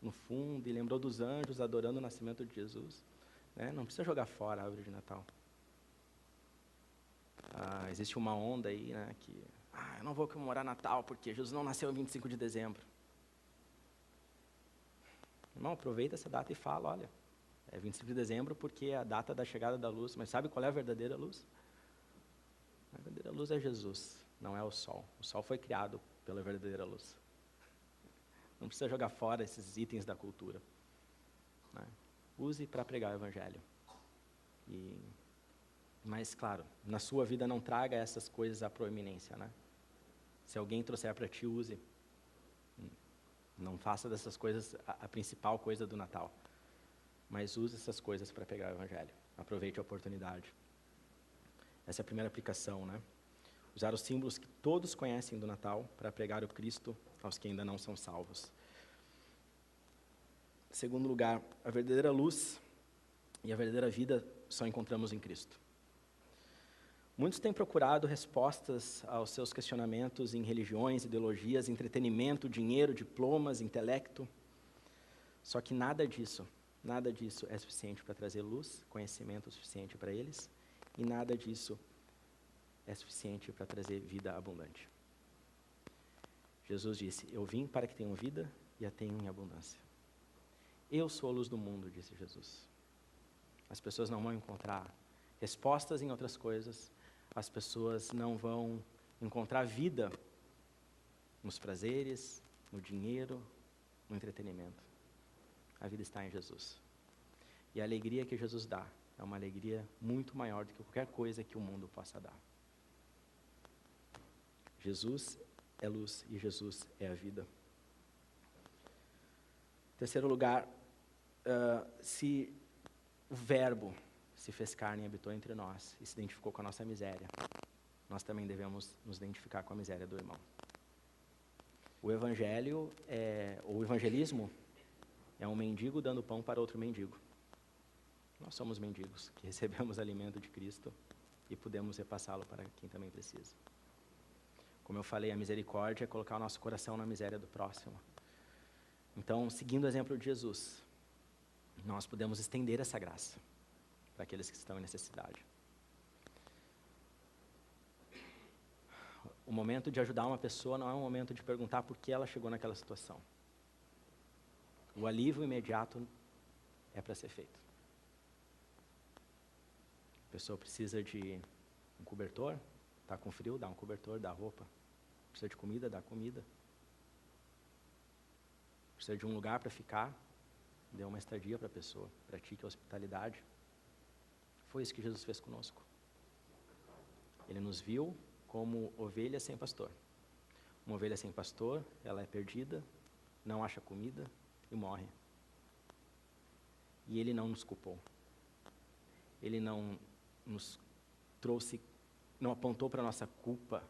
no fundo, e lembrou dos anjos adorando o nascimento de Jesus. Né? Não precisa jogar fora a árvore de Natal. Existe uma onda aí, né, que eu não vou comemorar Natal porque Jesus não nasceu em 25 de dezembro. Irmão, aproveita essa data e fala, olha, é 25 de dezembro porque é a data da chegada da luz, mas sabe qual é a verdadeira luz? A verdadeira luz é Jesus, não é o sol. O sol foi criado pela verdadeira luz. Não precisa jogar fora esses itens da cultura, né? Use para pregar o evangelho. Mas, claro, na sua vida não traga essas coisas à proeminência, né? Se alguém trouxer para ti, use. Não faça dessas coisas a principal coisa do Natal. Mas use essas coisas para pregar o evangelho. Aproveite a oportunidade. Essa é a primeira aplicação, né? Usar os símbolos que todos conhecem do Natal para pregar o Cristo aos que ainda não são salvos. Segundo lugar, a verdadeira luz e a verdadeira vida só encontramos em Cristo. Muitos têm procurado respostas aos seus questionamentos em religiões, ideologias, entretenimento, dinheiro, diplomas, intelecto. Só que nada disso é suficiente para trazer luz, conhecimento suficiente para eles, e nada disso é suficiente para trazer vida abundante. Jesus disse, eu vim para que tenham vida e a tenham em abundância. Eu sou a luz do mundo, disse Jesus. As pessoas não vão encontrar respostas em outras coisas, as pessoas não vão encontrar vida nos prazeres, no dinheiro, no entretenimento. A vida está em Jesus. E a alegria que Jesus dá é uma alegria muito maior do que qualquer coisa que o mundo possa dar. Jesus é luz e Jesus é a vida. Terceiro lugar, se o Verbo se fez carne e habitou entre nós e se identificou com a nossa miséria, nós também devemos nos identificar com a miséria do irmão. O evangelismo é um mendigo dando pão para outro mendigo. Nós somos mendigos que recebemos alimento de Cristo e podemos repassá-lo para quem também precisa. Como eu falei, a misericórdia é colocar o nosso coração na miséria do próximo. Então, seguindo o exemplo de Jesus, nós podemos estender essa graça para aqueles que estão em necessidade. O momento de ajudar uma pessoa não é um momento de perguntar por que ela chegou naquela situação. O alívio imediato é para ser feito. A pessoa precisa de um cobertor, está com frio, dá um cobertor, dá roupa. Precisa de comida, dá comida. Precisa de um lugar para ficar, dê uma estadia para a pessoa, pratique a hospitalidade. Foi isso que Jesus fez conosco. Ele nos viu como ovelhas sem pastor. Uma ovelha sem pastor, ela é perdida, não acha comida e morre. E Ele não nos culpou. Ele não nos trouxe, não apontou para a nossa culpa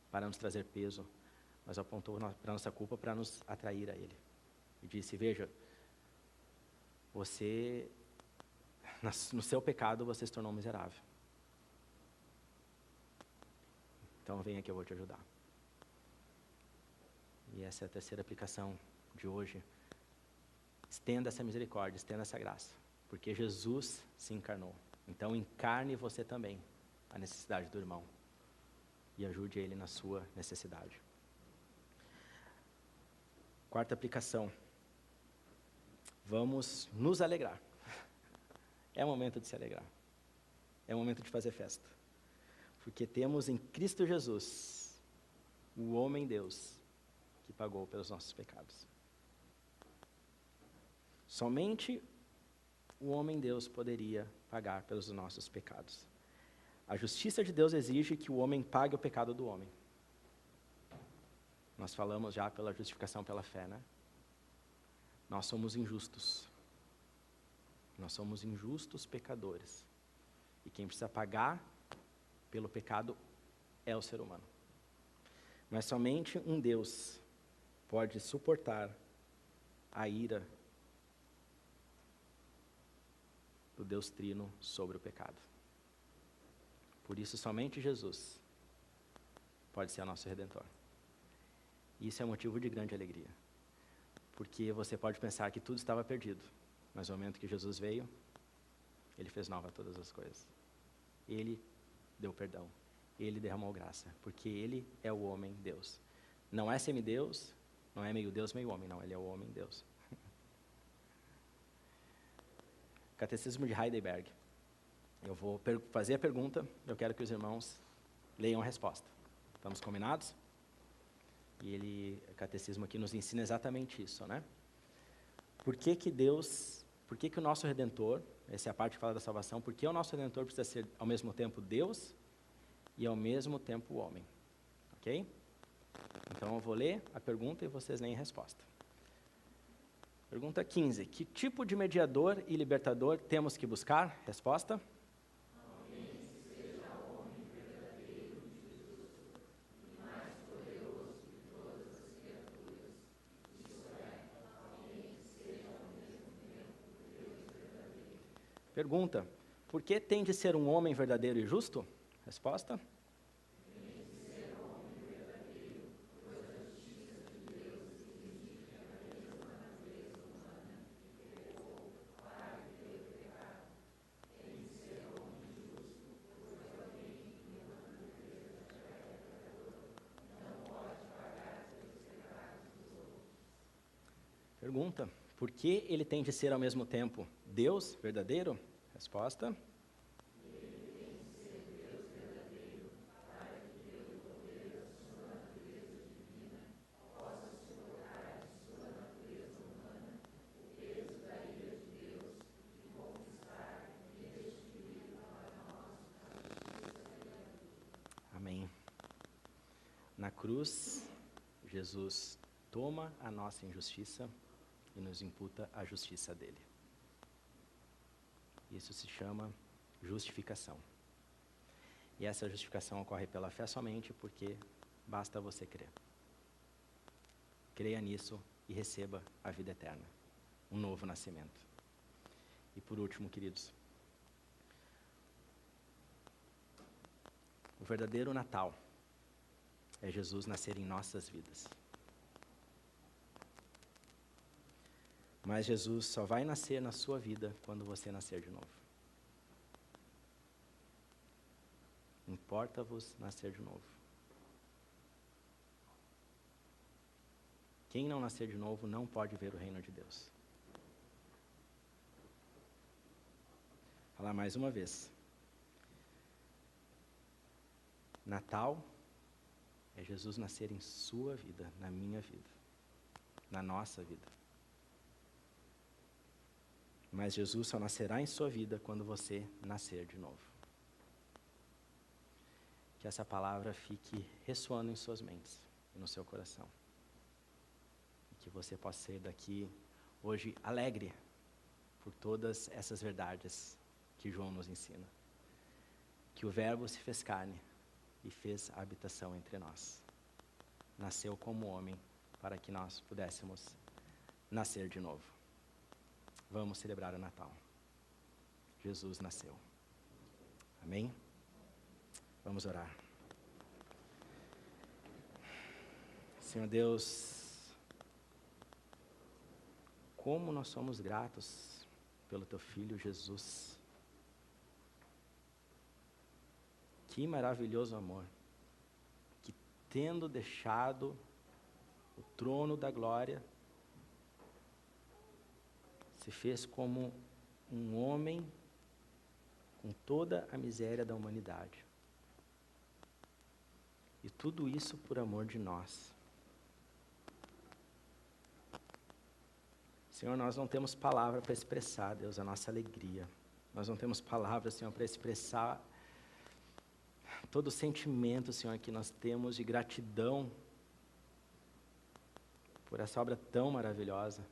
para nos trazer peso, mas apontou para a nossa culpa para nos atrair a Ele. E disse, veja, você, no seu pecado, você se tornou miserável. Então venha que eu vou te ajudar. E essa é a terceira aplicação de hoje. Estenda essa misericórdia, estenda essa graça, porque Jesus se encarnou. Então encarne você também a necessidade do irmão e ajude ele na sua necessidade. Quarta aplicação. Vamos nos alegrar. É momento de se alegrar. É momento de fazer festa. Porque temos em Cristo Jesus o homem Deus que pagou pelos nossos pecados. Somente o homem Deus poderia pagar pelos nossos pecados. A justiça de Deus exige que o homem pague o pecado do homem. Nós falamos já pela justificação pela fé, né? Nós somos injustos. Nós somos injustos pecadores. E quem precisa pagar pelo pecado é o ser humano. Mas somente um Deus pode suportar a ira do Deus Trino sobre o pecado. Por isso, somente Jesus pode ser o nosso Redentor. E isso é motivo de grande alegria. Porque você pode pensar que tudo estava perdido, mas no momento que Jesus veio, Ele fez nova todas as coisas. Ele deu perdão. Ele derramou graça, porque Ele é o homem Deus. Não é semideus, Não é meio Deus, meio homem, não. Ele é o homem-Deus. Catecismo de Heidelberg. Eu vou fazer a pergunta, eu quero que os irmãos leiam a resposta. Estamos combinados? E o catecismo aqui nos ensina exatamente isso, né? Por que o nosso Redentor, essa é a parte que fala da salvação, por que o nosso Redentor precisa ser ao mesmo tempo Deus e ao mesmo tempo homem? Ok? Então eu vou ler a pergunta e vocês leem a resposta. Pergunta 15. Que tipo de mediador e libertador temos que buscar? Resposta. Pergunta, por que tem de ser um homem verdadeiro e justo? Resposta. Pergunta, por que ele tem de ser ao mesmo tempo Deus verdadeiro? Resposta. Amém. Na cruz, Jesus toma a nossa injustiça e nos imputa a justiça dele. Isso se chama justificação. E essa justificação ocorre pela fé somente porque basta você crer. Creia nisso e receba a vida eterna, um novo nascimento. E por último, queridos, o verdadeiro Natal é Jesus nascer em nossas vidas. Mas Jesus só vai nascer na sua vida quando você nascer de novo. Importa-vos nascer de novo. Quem não nascer de novo não pode ver o reino de Deus. Vou falar mais uma vez. Natal é Jesus nascer em sua vida, na minha vida, na nossa vida. Mas Jesus só nascerá em sua vida quando você nascer de novo. Que essa palavra fique ressoando em suas mentes e no seu coração. E que você possa sair daqui hoje alegre por todas essas verdades que João nos ensina. Que o Verbo se fez carne e fez a habitação entre nós. Nasceu como homem para que nós pudéssemos nascer de novo. Vamos celebrar o Natal. Jesus nasceu. Amém? Vamos orar. Senhor Deus, como nós somos gratos pelo Teu Filho Jesus. Que maravilhoso amor, que tendo deixado o trono da glória, se fez como um homem com toda a miséria da humanidade. E tudo isso por amor de nós. Senhor, nós não temos palavra para expressar, Deus, a nossa alegria. Nós não temos palavras, Senhor, para expressar todo o sentimento, Senhor, que nós temos de gratidão por essa obra tão maravilhosa.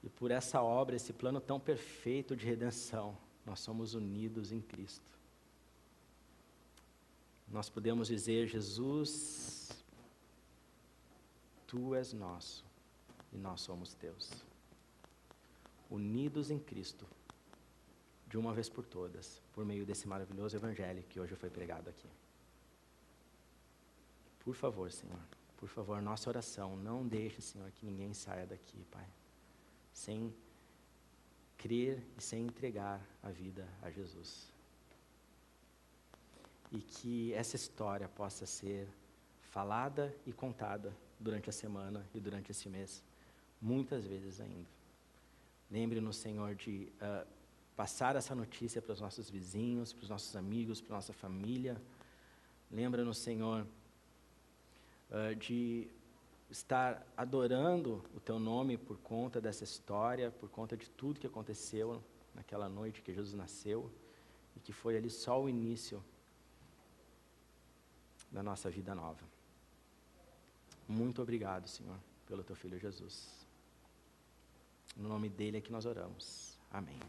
E por essa obra, esse plano tão perfeito de redenção, nós somos unidos em Cristo. Nós podemos dizer, Jesus, Tu és nosso e nós somos Teus. Unidos em Cristo, de uma vez por todas, por meio desse maravilhoso Evangelho que hoje foi pregado aqui. Por favor, Senhor, por favor, nossa oração, não deixe, Senhor, que ninguém saia daqui, Pai, sem crer e sem entregar a vida a Jesus. E que essa história possa ser falada e contada durante a semana e durante esse mês, muitas vezes ainda. Lembre-nos, Senhor, de passar essa notícia para os nossos vizinhos, para os nossos amigos, para a nossa família. Lembra-nos, Senhor, de estar adorando o Teu nome por conta dessa história, por conta de tudo que aconteceu naquela noite que Jesus nasceu, e que foi ali só o início da nossa vida nova. Muito obrigado, Senhor, pelo Teu Filho Jesus. No nome dele é que nós oramos. Amém.